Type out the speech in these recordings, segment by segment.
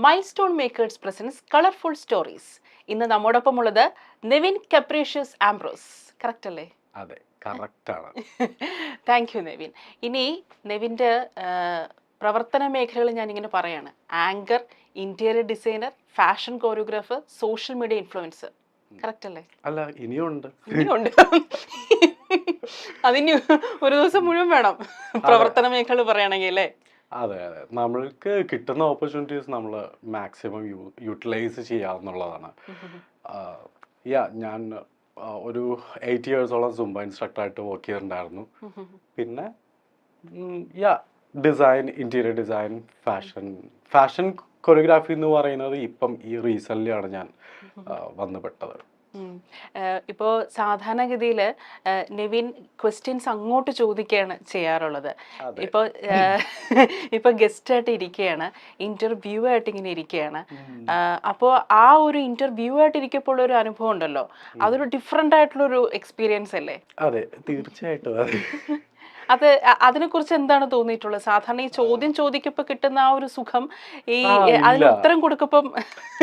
Mile stone makers presents colourful stories. ഇന്ന് നമ്മോടൊപ്പം ഉള്ളത് നെവിൻ കപ്രീഷ്യസ് ആംബ്രോസ്. കറക്റ്റ് അല്ലേ? അതെ, കറക്റ്റ് ആണ്. Thank you Nevin. ഇനി നെവിൻ്റെ പ്രവർത്തന മേഖലകൾ ഞാനിങ്ങനെ പറയാണ്: anchor, interior designer, fashion choreographer, social media influencer. Correct അല്ലേ? അല്ല, ഇനിയുണ്ട്. അതിന് ഒരു ദിവസം മുഴുവൻ വേണം പ്രവർത്തന മേഖല പറയുകയാണെങ്കിൽ അല്ലേ? അതെ അതെ, നമ്മൾക്ക് കിട്ടുന്ന ഓപ്പർച്യൂണിറ്റീസ് നമ്മൾ മാക്സിമം യൂട്ടിലൈസ് ചെയ്യാവുന്നതാണ്. ഞാൻ ഒരു 8 ഇയേഴ്സോളം സുംബ ഇൻസ്ട്രക്ടറായിട്ട് വർക്ക് ചെയ്തിട്ടുണ്ടായിരുന്നു. പിന്നെ design, interior design, fashion choreography എന്ന് പറയുന്നത് ഇപ്പം ഈ റീസെൻ്റ്ലി ആണ് ഞാൻ വന്നുപെട്ടത്. ഇപ്പോൾ സാധാരണഗതിയിൽ നെവിൻ ക്വസ്റ്റ്യൻസ് അങ്ങോട്ട് ചോദിക്കുകയാണ് ചെയ്യാറുള്ളത്. ഇപ്പോൾ ഗസ്റ്റായിട്ട് ഇരിക്കുകയാണ്, ഇന്റർവ്യൂ ആയിട്ട് ഇങ്ങനെ ഇരിക്കുകയാണ്. അപ്പോൾ ആ ഒരു ഇന്റർവ്യൂ ആയിട്ട് ഇരിക്കുമ്പോൾ ഒരു അനുഭവം ഉണ്ടല്ലോ, അതൊരു ഡിഫറെൻ്റ് ആയിട്ടുള്ളൊരു എക്സ്പീരിയൻസ് അല്ലേ? അതെ, തീർച്ചയായിട്ടും. അതിനെക്കുറിച്ച് എന്താണ് തോന്നിയിട്ടുള്ളത്? സാധാരണ ഈ ചോദ്യം ചോദിക്കപ്പോൾ കിട്ടുന്ന ആ ഒരു സുഖം ഈ അതിന് ഉത്തരം കൊടുക്കപ്പം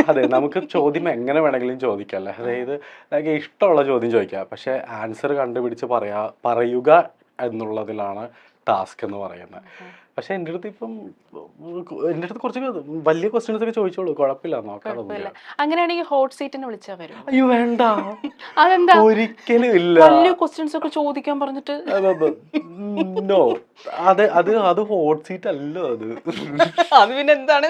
അതെ, നമുക്ക് ചോദ്യം എങ്ങനെ വേണമെങ്കിലും ചോദിക്കല്ലേ. അതായത് ഇഷ്ടമുള്ള ചോദ്യം ചോദിക്കാം, പക്ഷെ ആൻസർ കണ്ടുപിടിച്ച് പറയുക എന്നുള്ളതിലാണ് ടാസ്ക് എന്ന് പറയുന്നത്. പക്ഷെ എൻ്റെ അടുത്ത് കുറച്ച് വലിയ ക്വസ്റ്റ്യൻസ് ഒക്കെ ചോദിച്ചോളൂ, കുഴപ്പമില്ല, നോക്കാം. അങ്ങനെയാണെങ്കിൽ ഹോട്ട് സീറ്റിന് വിളിച്ചാൽ വരും? അയ്യോ വേണ്ട, അതെന്താ? ഒരിക്കലും ഇല്ല. വലിയ ക്വസ്റ്റ്യൻസ് ഒക്കെ ചോദിക്കാൻ പറഞ്ഞിട്ട് നോ, അത് ഹോട്ട് സീറ്റ് അല്ല. അത് പിന്നെ എന്താണ്?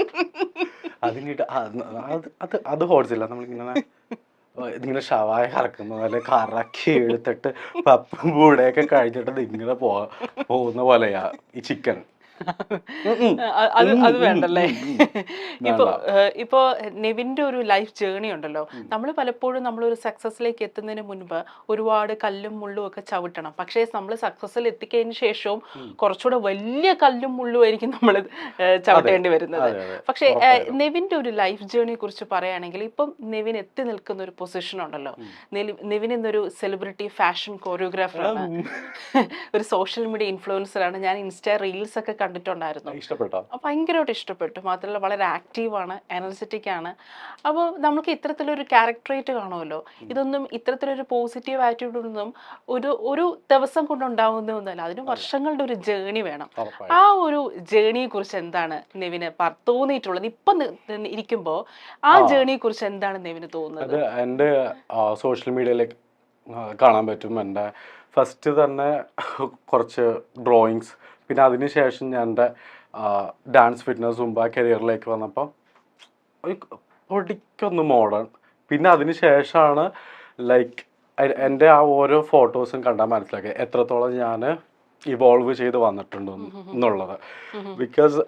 അത് ഹോട്ട് സീറ്റ് അല്ല. നമ്മളിങ്ങനെ ഷവായ കറക്കുന്നത് പോലെ കറക്കി എടുത്തിട്ട് പപ്പും കൂടെയൊക്കെ കഴിച്ചിട്ട് ഇങ്ങനെ പോകുന്ന പോലെയാ ഈ ചിക്കൻ. അത് വേണ്ടല്ലേ? ഇപ്പോ നെവിന്റെ ഒരു ലൈഫ് ജേർണി ഉണ്ടല്ലോ. നമ്മൾ പലപ്പോഴും നമ്മളൊരു സക്സസിലേക്ക് എത്തുന്നതിന് മുൻപ് ഒരുപാട് കല്ലും മുള്ളും ഒക്കെ ചവിട്ടണം. പക്ഷേ നമ്മൾ സക്സസിൽ എത്തിക്കഴിഞ്ഞ ശേഷവും കുറച്ചുകൂടെ വലിയ കല്ലും മുള്ളും ആയിരിക്കും നമ്മൾ ചവിട്ടേണ്ടി വരുന്നത്. പക്ഷേ നെവിന്റെ ഒരു ലൈഫ് ജേർണിയെ കുറിച്ച് പറയുകയാണെങ്കിൽ ഇപ്പം നെവിൻ എത്തി നിൽക്കുന്ന ഒരു പൊസിഷൻ ഉണ്ടല്ലോ. നെവിൻ എന്നൊരു സെലിബ്രിറ്റി ഫാഷൻ കോറിയോഗ്രാഫറാണ്, ഒരു സോഷ്യൽ മീഡിയ ഇൻഫ്ലുവൻസറാണ്. ഞാൻ ഇൻസ്റ്റാ റീൽസ് ഒക്കെ കണ്ടിട്ടുണ്ടായിരുന്നു. ഭയങ്കരമായിട്ട് ഇഷ്ടപ്പെട്ടു. മാത്രമല്ല വളരെ ആക്റ്റീവാണ്, എനർജറ്റിക് ആണ്. അപ്പോൾ നമുക്ക് ഇത്തരത്തിലൊരു ക്യാരക്ടറേറ്റ് കാണുമല്ലോ. ഇതൊന്നും ഇത്തരത്തിലൊരു പോസിറ്റീവ് ആറ്റിറ്റ്യൂഡൊന്നും ഒരു ദിവസം കൊണ്ടുണ്ടാവുന്ന ഒന്നുമല്ല. അതിന് വർഷങ്ങളുടെ ഒരു ജേണി വേണം. ആ ഒരു ജേണിയെ കുറിച്ച് എന്താണ് നെവിന് തോന്നിയിട്ടുള്ളത്? ഇപ്പം ഇരിക്കുമ്പോൾ ആ ജേണിയെ കുറിച്ച് എന്താണ് നെവിന് തോന്നുന്നത്? എൻ്റെ സോഷ്യൽ മീഡിയയിലേക്ക് കാണാൻ പറ്റും. എൻ്റെ ഫസ്റ്റ് തന്നെ കുറച്ച് ഡ്രോയിങ്സ്, പിന്നെ അതിനുശേഷം ഞാൻ എൻ്റെ ഡാൻസ്, ഫിറ്റ്നസ്, സുംബ കരിയറിലേക്ക് വന്നപ്പോൾ പൊടിക്കൊന്ന് മോഡേൺ. പിന്നെ അതിന് ശേഷമാണ് എൻ്റെ ആ ഓരോ ഫോട്ടോസും കണ്ടാൽ മനസ്സിലാക്കി എത്രത്തോളം ഞാൻ ഇവോൾവ് ചെയ്ത് വന്നിട്ടുണ്ട് എന്നുള്ളത്. ബിക്കോസ്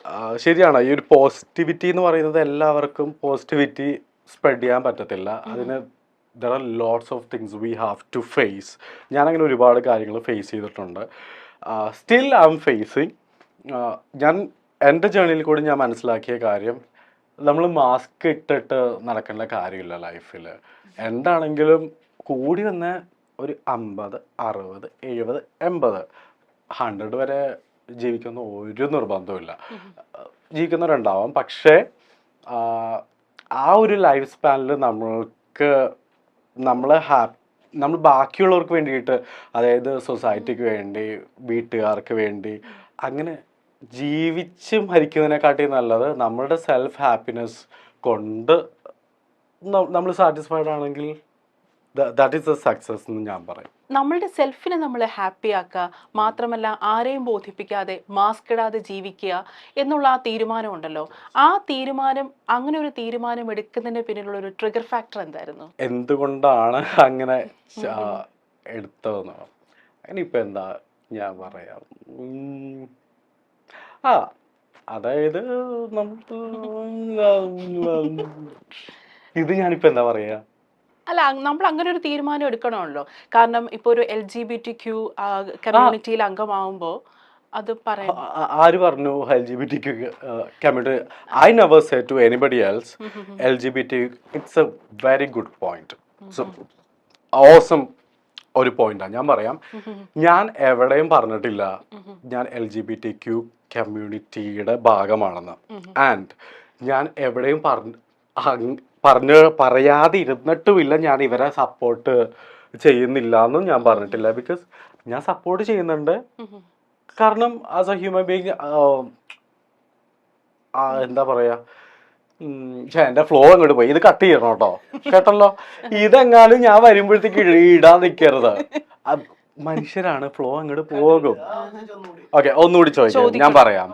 ശരിയാണ്, ഈ ഒരു പോസിറ്റിവിറ്റി എന്ന് പറയുന്നത് എല്ലാവർക്കും പോസിറ്റിവിറ്റി സ്പ്രെഡ് ചെയ്യാൻ പറ്റത്തില്ല. അതിന് there are lots of things we have to face. ഞാനങ്ങനെ ഒരുപാട് കാര്യങ്ങൾ ഫേസ് ചെയ്തിട്ടുണ്ട്. Still I'm facing. ഞാൻ എൻ്റെ ജേർണിയിൽ കൂടി ഞാൻ മനസ്സിലാക്കിയ കാര്യം, നമ്മൾ മാസ്ക് ഇട്ടിട്ട് നടക്കേണ്ട കാര്യമില്ല ലൈഫിൽ. എന്താണെങ്കിലും കൂടി വന്ന ഒരു 50, 60, 70, 80, 100 വരെ ജീവിക്കുന്ന ഒരു നിർബന്ധമില്ല. ജീവിക്കുന്നവരുണ്ടാവാം, പക്ഷേ ആ ഒരു ലൈഫ് സ്പാനിൽ നമ്മൾ ബാക്കിയുള്ളവർക്ക് വേണ്ടിയിട്ട്, അതായത് സൊസൈറ്റിക്ക് വേണ്ടി, വീട്ടുകാർക്ക് വേണ്ടി അങ്ങനെ ജീവിച്ച് മരിക്കുന്നതിനെക്കാട്ടി നല്ലത് നമ്മളുടെ സെൽഫ് ഹാപ്പിനെസ് കൊണ്ട് നമ്മൾ സാറ്റിസ്ഫൈഡ് ആണെങ്കിൽ ദാറ്റ് ഈസ് എ സക്സസ് എന്ന് ഞാൻ പറയും. നമ്മളുടെ സെൽഫിനെ നമ്മൾ ഹാപ്പി ആക്കുക, മാത്രമല്ല ആരെയും ബോധിപ്പിക്കാതെ മാസ്ക് ഇടാതെ ജീവിക്കുക എന്നുള്ള ആ തീരുമാനം ഉണ്ടല്ലോ. ആ തീരുമാനം, അങ്ങനെ ഒരു തീരുമാനം എടുക്കുന്നതിന് പിന്നിലുള്ള ഒരു ട്രിഗർ ഫാക്ടർ എന്തായിരുന്നു? എന്തുകൊണ്ടാണ് അങ്ങനെ എടുത്തതെന്ന് അങ്ങനെ ഇപ്പം എന്താ ഞാൻ പറയാം. അതായത് ഇത് ഞാനിപ്പോൾ എന്താ പറയുക, അല്ല, നമ്മൾ അങ്ങനെ ഒരു തീരുമാനം എടുക്കണമല്ലോ. കാരണം ഇപ്പോൾ ഒരു LGBTQ കമ്മ്യൂണിറ്റിയിൽ അംഗമാവുമ്പോൾ അത് പറയാം. ആര് പറഞ്ഞു LGBT community? I never said to anybody else LGBT. It's a very good point. Awesome ഒരു പോയിന്റാണ്. ഞാൻ പറയാം, ഞാൻ എവിടെയും പറഞ്ഞിട്ടില്ല ഞാൻ LGBTQ കമ്മ്യൂണിറ്റിയുടെ ഭാഗമാണെന്ന്. ആൻഡ് ഞാൻ എവിടെയും പറയാതെ ഇരുന്നിട്ടുമില്ല ഞാൻ ഇവരെ സപ്പോർട്ട് ചെയ്യുന്നില്ല എന്നും ഞാൻ പറഞ്ഞിട്ടില്ല. ബിക്കോസ് ഞാൻ സപ്പോർട്ട് ചെയ്യുന്നുണ്ട്. കാരണം ആസ് എ ഹ്യൂമൻ ബീങ് എന്താ പറയാ, എന്റെ ഫ്ലോ അങ്ങോട്ട് പോയി. ഇത് കട്ട് ചെയ്യണം കേട്ടോ, കേട്ടല്ലോ. ഇതെങ്ങാനും ഞാൻ വരുമ്പോഴത്തേക്ക് ഇടാൻ നിൽക്കരുത്. മനുഷ്യരാണ്, ഫ്ലോ അങ്ങോട്ട് പോകും. ഓക്കെ, ഒന്നുകൂടി ചോദിക്കാം. ഞാൻ പറയാം.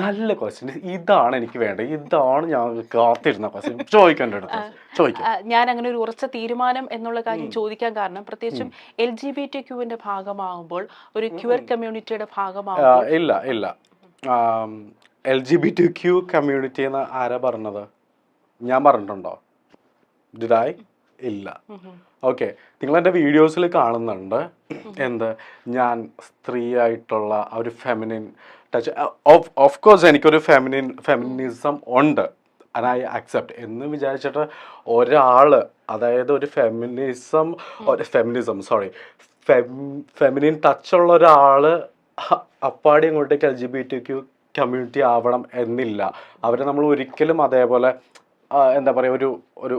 നല്ല ക്വസ്റ്റ്യൻ ഇതാണ് എനിക്ക് വേണ്ടത്. ഇതാണ് ഞാൻ കാത്തിരുന്ന ക്വസ്റ്റ്യൻ. ചോദിക്കേണ്ട അടുത്ത് ചോദിക്കാം. ഞാൻ അങ്ങനെ ഒരു ഉറച്ച തീരുമാനം എന്നുള്ള കാര്യം ചോദിക്കാൻ കാരണം പ്രത്യേകിച്ചും LGBTQ ഭാഗമാകുമ്പോൾ, ഒരു ക്യൂർ കമ്മ്യൂണിറ്റിയുടെ ഭാഗമാകുമ്പോൾ. ഇല്ല LGBTQ കമ്മ്യൂണിറ്റി എന്ന് ആരാ പറഞ്ഞത്? ഞാൻ പറഞ്ഞിട്ടുണ്ടോ? ഡിഡ് ഇല്ല. ഓക്കെ, നിങ്ങൾ എൻ്റെ വീഡിയോസിൽ കാണുന്നുണ്ട് ഞാൻ സ്ത്രീ ആയിട്ടുള്ള ഒരു ഫെമിനിൻ ടച്ച്. ഓഫ് കോഴ്സ് എനിക്കൊരു ഫെമിനിസം ഉണ്ട്, ഐ അക്സെപ്റ്റ് എന്ന് വിചാരിച്ചിട്ട് ഒരാള്, അതായത് ഒരു ഫെമിനിൻ ടച്ചുള്ള ഒരാള് അപ്പാടി അങ്ങോട്ടേക്ക് LGBTQ കമ്മ്യൂണിറ്റി ആവണം എന്നില്ല. അവരെ നമ്മൾ ഒരിക്കലും അതേപോലെ എന്താ പറയുക, ഒരു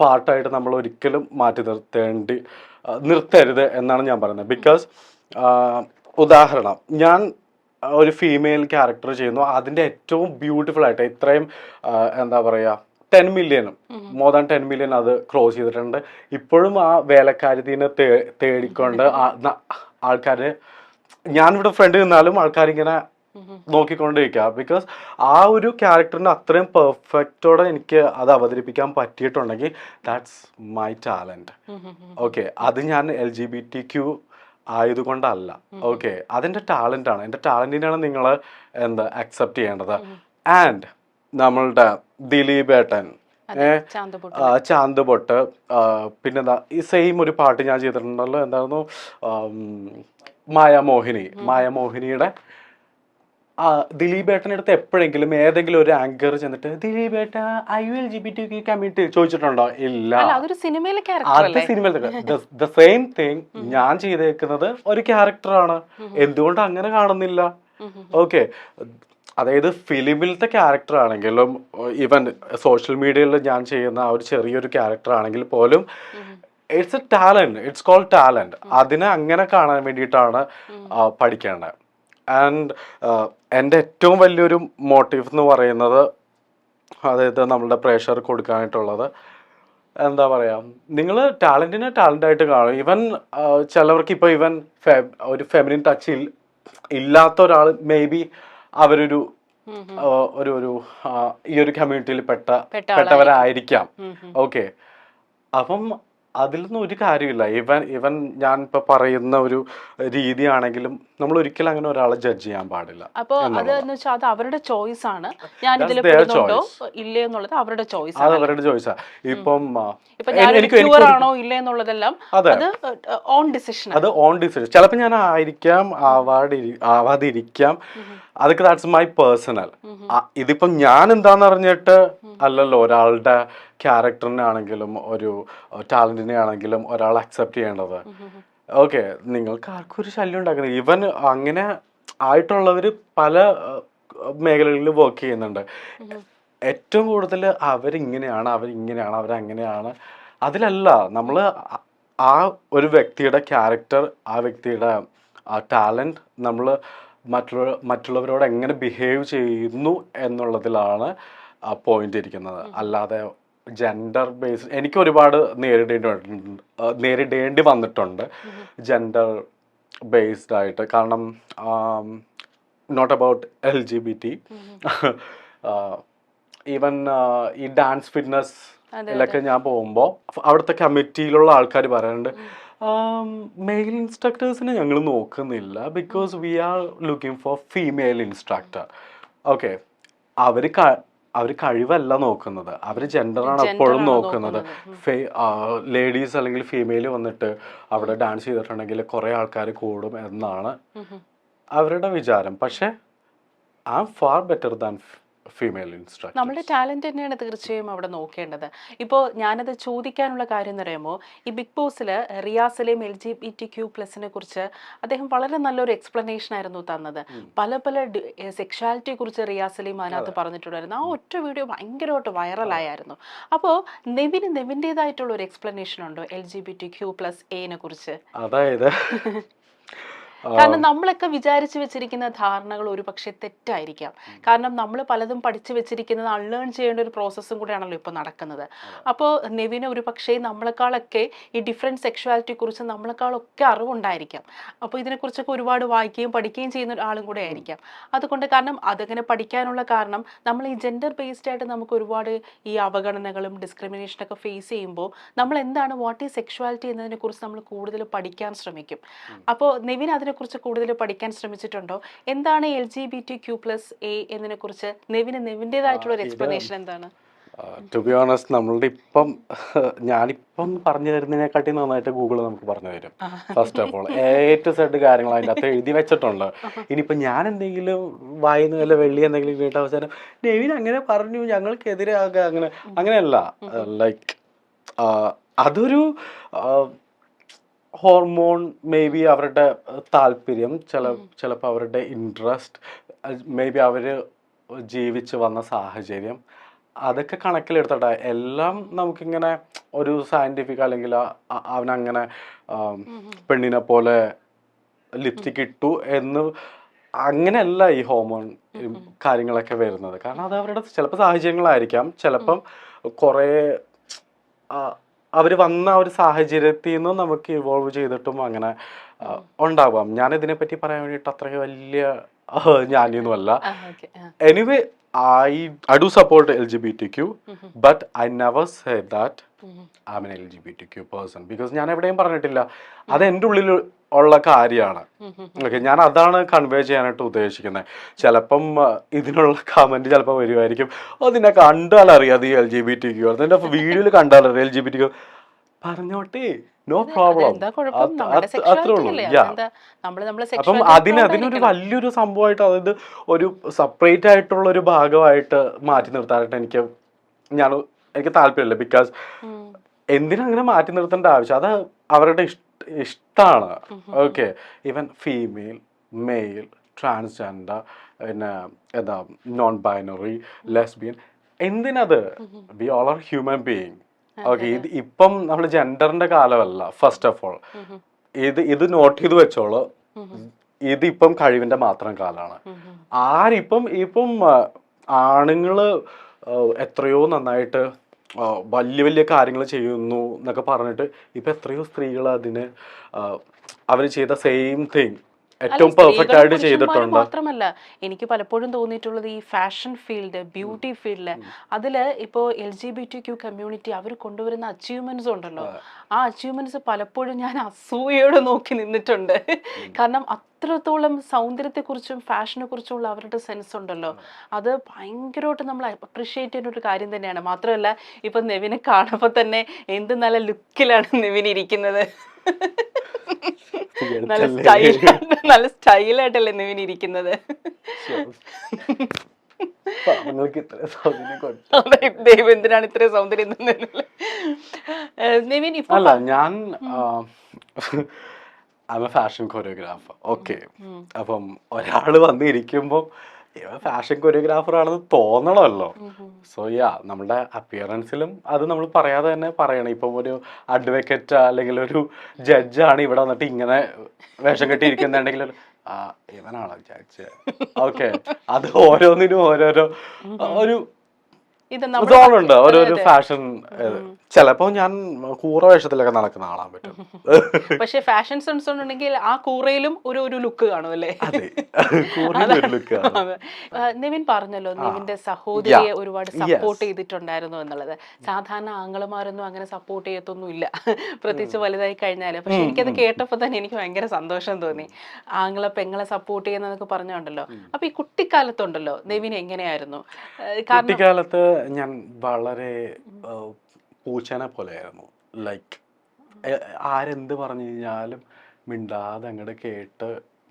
പാർട്ടായിട്ട് നമ്മൾ ഒരിക്കലും മാറ്റി നിർത്തരുത് എന്നാണ് ഞാൻ പറയുന്നത്. ബിക്കോസ് ഉദാഹരണം, ഞാൻ ഒരു ഫീമെയിൽ ക്യാരക്ടർ ചെയ്യുന്നു, അതിൻ്റെ ഏറ്റവും ബ്യൂട്ടിഫുൾ ആയിട്ട് ഇത്രയും എന്താ പറയുക 10 മില്യണും മോർ ദാൻ 10 മില്യൺ അത് ക്രോസ് ചെയ്തിട്ടുണ്ട്. ഇപ്പോഴും ആ വേലക്കാരിനെ തേടിക്കൊണ്ട് ആൾക്കാർ, ഞാനിവിടെ ഫ്രണ്ട് നിന്നാലും ആൾക്കാരിങ്ങനെ നോക്കിക്കൊണ്ടിരിക്കുക. ബിക്കോസ് ആ ഒരു ക്യാരക്ടറിന് അത്രയും പെർഫെക്റ്റോടെ എനിക്ക് അത് അവതരിപ്പിക്കാൻ പറ്റിയിട്ടുണ്ടെങ്കിൽ ദാറ്റ്സ് മൈ ടാലന്റ്. ഓക്കെ, അത് ഞാൻ LGBTQ ആയതുകൊണ്ടല്ല. ഓക്കെ, അതെന്റെ ടാലന്റ് ആണ്. എൻ്റെ ടാലന്റിനാണ് നിങ്ങൾ അക്സെപ്റ്റ് ചെയ്യേണ്ടത്. ആൻഡ് നമ്മളുടെ ദിലീപ് ഏട്ടൻ, ചാന്ത് പൊട്ട്, പിന്നെന്താ ഈ സെയിം ഒരു പാട്ട് ഞാൻ ചെയ്തിട്ടുണ്ടല്ലോ, എന്തായിരുന്നു, മായാമോഹിനിയുടെ ദിലീപ് ഏട്ടൻ്റെ അടുത്ത് എപ്പോഴെങ്കിലും ഏതെങ്കിലും ഒരു ആങ്കർ ചെന്നിട്ട് ദിലീപ് ഏട്ട LGBTQ കമ്മ്യൂണിറ്റി ചോദിച്ചിട്ടുണ്ടോ? ഇല്ല. അത് സിനിമയിലെ ദ സെയിം തിങ് ഞാൻ ചെയ്തേക്കുന്നത് ഒരു ക്യാരക്ടറാണ്. എന്തുകൊണ്ട് അങ്ങനെ കാണുന്നില്ല? ഓക്കെ, അതായത് ഫിലിമിലത്തെ ക്യാരക്ടർ ആണെങ്കിലും ഈവൻ സോഷ്യൽ മീഡിയയിൽ ഞാൻ ചെയ്യുന്ന ആ ഒരു ചെറിയൊരു ക്യാരക്ടർ ആണെങ്കിൽ പോലും it's a talent, it's called talent. അതിനെ അങ്ങനെ കാണാൻ വേണ്ടിയിട്ടാണ് പഠിക്കേണ്ടത്. ആൻഡ് എൻ്റെ ഏറ്റവും വലിയൊരു മോട്ടീവ് എന്ന് പറയുന്നത്, അതായത് നമ്മളുടെ പ്രേഷർ കൊടുക്കാനായിട്ടുള്ളത്, എന്താ പറയുക, നിങ്ങൾ ടാലൻറ്റിനെ ടാലൻ്റായിട്ട് കാണും. ഈവൻ ചിലവർക്ക് ഇപ്പോൾ ഈവൻ ഒരു ഫെമിനിൻ ടച്ച് ഇല്ലാത്ത ഒരാൾ മേ ബി അവരൊരു ഈ ഒരു കമ്മ്യൂണിറ്റിയിൽ പെട്ടവരായിരിക്കാം. ഓക്കെ, അപ്പം അതിലൊന്നും ഒരു കാര്യമില്ല. ഇവൻ ഞാൻ ഇപ്പൊ പറയുന്ന ഒരു രീതിയാണെങ്കിലും നമ്മൾ ഒരിക്കലും അങ്ങനെ ഒരാളെ ജഡ്ജ് ചെയ്യാൻ പാടില്ല. അപ്പൊ അതെന്ന് വെച്ചാൽ അത് അവരുടെ ചോയ്സ് ആണ്. ഞാൻ ഇതിൽ പെടുന്നുണ്ടോ ഇല്ലേ എന്നുള്ളത് അവരുടെ ചോയ്സ് ആണ്. അത് അവരുടെ ചോയ്സാ. ഇപ്പം ആണോ ഇല്ലേ എന്നുള്ളതെല്ലാം അത് ഓൺ ഡിസിഷൻ. അത് ഓൺ ഡിസിഷൻ. ചിലപ്പോൾ ഞാൻ ആയിരിക്കാം, ആവാതിരിക്കാം. അതൊക്കെ ദാറ്റ്സ് മൈ പേഴ്സണൽ. ഇതിപ്പം ഞാൻ എന്താന്ന് അറിഞ്ഞിട്ട് അല്ലല്ലോ ഒരാളുടെ ക്യാരക്ടറിനെ ആണെങ്കിലും ഒരു ടാലന്റിനെ ആണെങ്കിലും ഒരാൾ അക്സെപ്റ്റ് ചെയ്യേണ്ടത്. ഓക്കെ, നിങ്ങൾക്ക് ആർക്കും ഒരു ശല്യം ഉണ്ടാക്കുന്നത്. ഈവൻ അങ്ങനെ ആയിട്ടുള്ളവർ പല മേഖലകളിൽ വർക്ക് ചെയ്യുന്നുണ്ട്. ഏറ്റവും കൂടുതൽ അവരിങ്ങനെയാണ്, അവരങ്ങനെയാണ്, അതിലല്ല. നമ്മൾ ആ ഒരു വ്യക്തിയുടെ ക്യാരക്ടർ, ആ വ്യക്തിയുടെ ടാലന്റ് നമ്മൾ മറ്റുള്ളവരോട് എങ്ങനെ ബിഹേവ് ചെയ്യുന്നു എന്നുള്ളതിലാണ് പോയിന്റ് ഇരിക്കുന്നത്. അല്ലാതെ ജെൻഡർ ബേസ്ഡ് എനിക്ക് ഒരുപാട് നേരിടേണ്ടി വന്നിട്ടുണ്ട് ജെൻഡർ ബേസ്ഡ് ആയിട്ട്. കാരണം നോട്ട് അബൌട്ട് LGBT, ഈവൻ ഈ ഡാൻസ് ഫിറ്റ്നസ് ഇതിലൊക്കെ ഞാൻ പോകുമ്പോൾ അവിടുത്തെ കമ്മിറ്റിയിലുള്ള ആൾക്കാർ പറയാറുണ്ട്, മെയിൽ ഇൻസ്ട്രക്ടേഴ്സിനെ ഞങ്ങൾ നോക്കുന്നില്ല, because we are looking for female instructor. Okay, അവർ കഴിവല്ല നോക്കുന്നത്, അവർ ജെൻഡറാണ് എപ്പോഴും നോക്കുന്നത്. ലേഡീസ് അല്ലെങ്കിൽ ഫീമെയിൽ വന്നിട്ട് അവിടെ ഡാൻസ് ചെയ്തിട്ടുണ്ടെങ്കിൽ കുറേ ആൾക്കാർ കൂടും എന്നാണ് അവരുടെ വിചാരം. പക്ഷെ I am far better than female instructor. നമ്മുടെ ടാലന്റ് തന്നെയാണ് തീർച്ചയായും അവിടെ നോക്കേണ്ടത്. ഇപ്പോൾ ഞാനത് ചോദിക്കാനുള്ള കാര്യം എന്ന് പറയുമ്പോൾ, ഈ ബിഗ് ബോസിൽ റിയാസിലെയും LGBTQ+നെ കുറിച്ച് അദ്ദേഹം വളരെ നല്ലൊരു എക്സ്പ്ലനേഷൻ ആയിരുന്നു തന്നത്. പല പല സെക്ഷുവാലിറ്റിയെ കുറിച്ച് റിയാസിലെയും അതിനകത്ത് പറഞ്ഞിട്ടുണ്ടായിരുന്നു. ആ ഒറ്റ വീഡിയോ ഭയങ്കരമായിട്ട് വൈറലായിരുന്നു. അപ്പോൾ നെവിൻ്റെതായിട്ടുള്ള ഒരു എക്സ്പ്ലനേഷൻ ഉണ്ടോ LGBTQ+A കുറിച്ച്? അതായത് കാരണം നമ്മളൊക്കെ വിചാരിച്ചു വെച്ചിരിക്കുന്ന ധാരണകൾ ഒരു പക്ഷേ തെറ്റായിരിക്കാം. കാരണം നമ്മൾ പലതും പഠിച്ചു വെച്ചിരിക്കുന്നത് അൺലേൺ ചെയ്യേണ്ട ഒരു പ്രോസസ്സും കൂടെയാണല്ലോ ഇപ്പോൾ നടക്കുന്നത്. അപ്പോൾ നെവിന് ഒരു പക്ഷേ നമ്മളെക്കാളൊക്കെ ഈ ഡിഫറെൻറ്റ് സെക്ഷുവാലിറ്റിയെ കുറിച്ച് നമ്മളെക്കാളൊക്കെ അറിവുണ്ടായിരിക്കാം. അപ്പോൾ ഇതിനെക്കുറിച്ചൊക്കെ ഒരുപാട് വായിക്കുകയും പഠിക്കുകയും ചെയ്യുന്ന ഒരാളും കൂടെ ആയിരിക്കാം. അതുകൊണ്ട് കാരണം അതങ്ങനെ പഠിക്കാനുള്ള കാരണം നമ്മൾ ഈ ജെൻഡർ ബേസ്ഡ് ആയിട്ട് നമുക്ക് ഒരുപാട് ഈ അവഗണനകളും ഡിസ്ക്രിമിനേഷനൊക്കെ ഫേസ് ചെയ്യുമ്പോൾ നമ്മൾ എന്താണ് വാട്ട് ഈസ് സെക്ഷുവാലിറ്റി എന്നതിനെക്കുറിച്ച് നമ്മൾ കൂടുതൽ പഠിക്കാൻ ശ്രമിക്കും. അപ്പോൾ നെവിൻ അതിനെക്കുറിച്ച് കൂടുതൽ പഠിക്കാൻ ശ്രമിച്ചിട്ടുണ്ടോ? എന്താണ് LGBTQ+A എന്നതിനെക്കുറിച്ച് നെവിൻ്റെതായിട്ടുള്ള ഒരു എക്സ്പ്ലനേഷൻ എന്താണ്? ടു ബി ഓണസ്റ്റ് നമ്മളുടെ ഇപ്പം ഞാനിപ്പം പറഞ്ഞു തരുന്നതിനെക്കാട്ടി നന്നായിട്ട് ഗൂഗിൾ നമുക്ക് പറഞ്ഞു തരും. First of all A to Z കാര്യങ്ങൾ അതിൻ്റെ അകത്ത് എഴുതി വെച്ചിട്ടുണ്ട്. ഇനിയിപ്പം ഞാൻ എന്തെങ്കിലും വായിന്ന് വല്ല വെള്ളി എന്തെങ്കിലും കേട്ട അവസാനം നെവിൻ അങ്ങനെ പറഞ്ഞു ഞങ്ങൾക്കെതിരെ അങ്ങനെ അങ്ങനെയല്ല. ലൈക്ക് അതൊരു ഹോർമോൺ മേ ബി അവരുടെ താല്പര്യം, ചിലപ്പോൾ അവരുടെ ഇൻട്രസ്റ്റ്, മേ ബി അവർ ജീവിച്ച് വന്ന സാഹചര്യം, അതൊക്കെ കണക്കിലെടുത്തിട്ട് എല്ലാം നമുക്കിങ്ങനെ ഒരു സയൻറ്റിഫിക് അല്ലെങ്കിൽ അവനങ്ങനെ പെണ്ണിനെ പോലെ ലിപ്സ്റ്റിക് ഇട്ടു എന്ന് അങ്ങനെയല്ല ഈ ഹോർമോൺ കാര്യങ്ങളൊക്കെ വരുന്നത്. കാരണം അത് അവരുടെ ചിലപ്പോൾ സാഹചര്യങ്ങളായിരിക്കാം, ചിലപ്പം കുറേ അവർ വന്ന ഒരു സാഹചര്യത്തിൽ നിന്ന് നമുക്ക് ഇവോൾവ് ചെയ്തിട്ടും അങ്ങനെ ഉണ്ടാവാം. ഞാനിതിനെപ്പറ്റി പറയാൻ വേണ്ടിയിട്ട് അത്ര വലിയ ജ്ഞാനിയൊന്നുമല്ല. Anyway I do support LGBTQ, but I never said that I'm an LGBTQ person because ഞാൻ എവിടെയും പറഞ്ഞിട്ടില്ല. അത് എൻ്റെ ഉള്ളിൽ ഉള്ള കാര്യമാണ്. ഓക്കെ, ഞാൻ അതാണ് കൺവേ ചെയ്യാനായിട്ട് ഉദ്ദേശിക്കുന്നത്. ചിലപ്പം ഇതിനുള്ള കമന്റ് ചിലപ്പോൾ വരുമായിരിക്കും, അതിനെ കണ്ടാൽ അറിയാം ഈ LGBTQ, അതിൻ്റെ വീഡിയോയിൽ കണ്ടാൽ അറിയാം LGBTQ. പറഞ്ഞോട്ടെ, നോ പ്രോബ്ലം, അത്രേ ഉള്ളൂ. അപ്പം അതിനൊരു വലിയൊരു സംഭവമായിട്ട്, അതായത് ഒരു സെപ്പറേറ്റ് ആയിട്ടുള്ള ഒരു ഭാഗമായിട്ട് മാറ്റി നിർത്താനായിട്ട് എനിക്ക് താല്പര്യമില്ല. ബിക്കോസ് എന്തിനാ അങ്ങനെ മാറ്റി നിർത്തേണ്ട ആവശ്യം? അത് അവരുടെ ഇഷ്ടമാണ്. Okay, even female, male, transgender, പിന്നെ എന്താ നോൺ ബൈനറി, ലെസ്ബിയൻ, എന്തിനത്? We all are human being. Okay, ഇപ്പം നമ്മൾ ജെൻഡറിന്റെ കാലമല്ല. ഫസ്റ്റ് ഓഫ് ഓൾ ഇത് നോട്ട് ചെയ്ത് വെച്ചോളൂ, ഇതിപ്പം കഴിവിന്റെ മാത്രം കാലമാണ്. ഇപ്പം ആണുങ്ങള് എത്രയോ നന്നായിട്ട് വലിയ വലിയ കാര്യങ്ങൾ ചെയ്യുന്നു എന്നൊക്കെ പറഞ്ഞിട്ട് ഇപ്പൊ എത്രയോ സ്ത്രീകൾ അതിന് അവർ ചെയ്ത സെയിം തിങ് ഏറ്റവും പെർഫെക്റ്റ് ആയിട്ട് ചെയ്തിട്ടുണ്ട്. മാത്രമല്ല, എനിക്ക് പലപ്പോഴും തോന്നിയിട്ടുള്ളത് ഈ ഫാഷൻ ഫീൽഡ്, ബ്യൂട്ടി ഫീൽഡ്, അതില് ഇപ്പോൾ LGBTQ കമ്മ്യൂണിറ്റി അവർ കൊണ്ടുവരുന്ന അച്ചീവ്മെന്റ്സ് ഉണ്ടല്ലോ, ആ അച്ചീവ്മെന്റ്സ് പലപ്പോഴും ഞാൻ അസൂയയോടെ നോക്കി നിന്നിട്ടുണ്ട്. കാരണം അത്രത്തോളം സൗന്ദര്യത്തെക്കുറിച്ചും ഫാഷനെ കുറിച്ചുള്ള അവരുടെ സെൻസ് ഉണ്ടല്ലോ, അത് ഭയങ്കരമായിട്ട് നമ്മൾ അപ്രിഷിയേറ്റ് ചെയ്യുന്ന ഒരു കാര്യം തന്നെയാണ്. മാത്രമല്ല, ഇപ്പൊ നെവിനെ കാണുമ്പോൾ തന്നെ എന്ത് നല്ല ലുക്കിലാണ് നെവിൻ ഇരിക്കുന്നത്. നല്ല സ്റ്റൈലായിട്ടല്ലേ നെവിൻ ഇരിക്കുന്നത്. ദൈവം എന്തിനാണ് ഇത്ര സൗന്ദര്യം? നെവിൻ അല്ല, ഞാൻ ഫാഷൻ കൊറിയോഗ്രാഫർ. ഓക്കെ, അപ്പം ഒരാള് വന്നിരിക്കുമ്പോ ഫാഷൻ കൊറിയോഗ്രാഫർ ആണെന്ന് തോന്നണമല്ലോ. സോ നമ്മുടെ അപ്പിയറൻസിലും അത് നമ്മൾ പറയാതെ തന്നെ പറയണം. ഇപ്പം ഒരു അഡ്വക്കേറ്റ് അല്ലെങ്കിൽ ഒരു ജഡ്ജാണ് ഇവിടെ വന്നിട്ട് ഇങ്ങനെ വേഷം കെട്ടിയിരിക്കുന്നുണ്ടെങ്കിൽ ഇവനാണോ ജഡ്ജ്? ഓക്കെ, അത് ഓരോന്നിനും ഓരോരോ ഒരു സോണുണ്ട്, ഓരോരോ ഫാഷൻ. ചിലപ്പോ ഞാൻ കൂറ വേഷത്തിലൊക്കെ നടക്കുന്ന ആളാൻ പറ്റും. പക്ഷെ ഫാഷൻ സെൻസ് ഉണ്ടെങ്കിൽ ആ കൂറയിലും ഒരു ലുക്ക് കാണും അല്ലേ? നെവിൻ പറഞ്ഞല്ലോ, നെവിന്റെ സഹോദരിയെ ഒരുപാട് സപ്പോർട്ട് ചെയ്തിട്ടുണ്ടായിരുന്നു എന്നുള്ളത്. സാധാരണ ആങ്ങളമാരൊന്നും അങ്ങനെ സപ്പോർട്ട് ചെയ്യത്തൊന്നുമില്ല, പ്രത്യേകിച്ച് വലുതായി കഴിഞ്ഞാല്. പക്ഷെ എനിക്കത് കേട്ടപ്പോ തന്നെ എനിക്ക് ഭയങ്കര സന്തോഷം തോന്നി. ആങ്ങളെ പെങ്ങളെ സപ്പോർട്ട് ചെയ്യുന്നതൊക്കെ പറഞ്ഞുണ്ടല്ലോ. അപ്പൊ ഈ കുട്ടിക്കാലത്തുണ്ടല്ലോ നെവിൻ എങ്ങനെയായിരുന്നു? കുട്ടിക്കാലത്ത് ഞാൻ വളരെ പൂച്ചനെ പോലെയായിരുന്നു. ലൈക്ക് ആരെന്ത് പറഞ്ഞു കഴിഞ്ഞാലും മിണ്ടാതെ അങ്ങോട്ട് കേട്ട്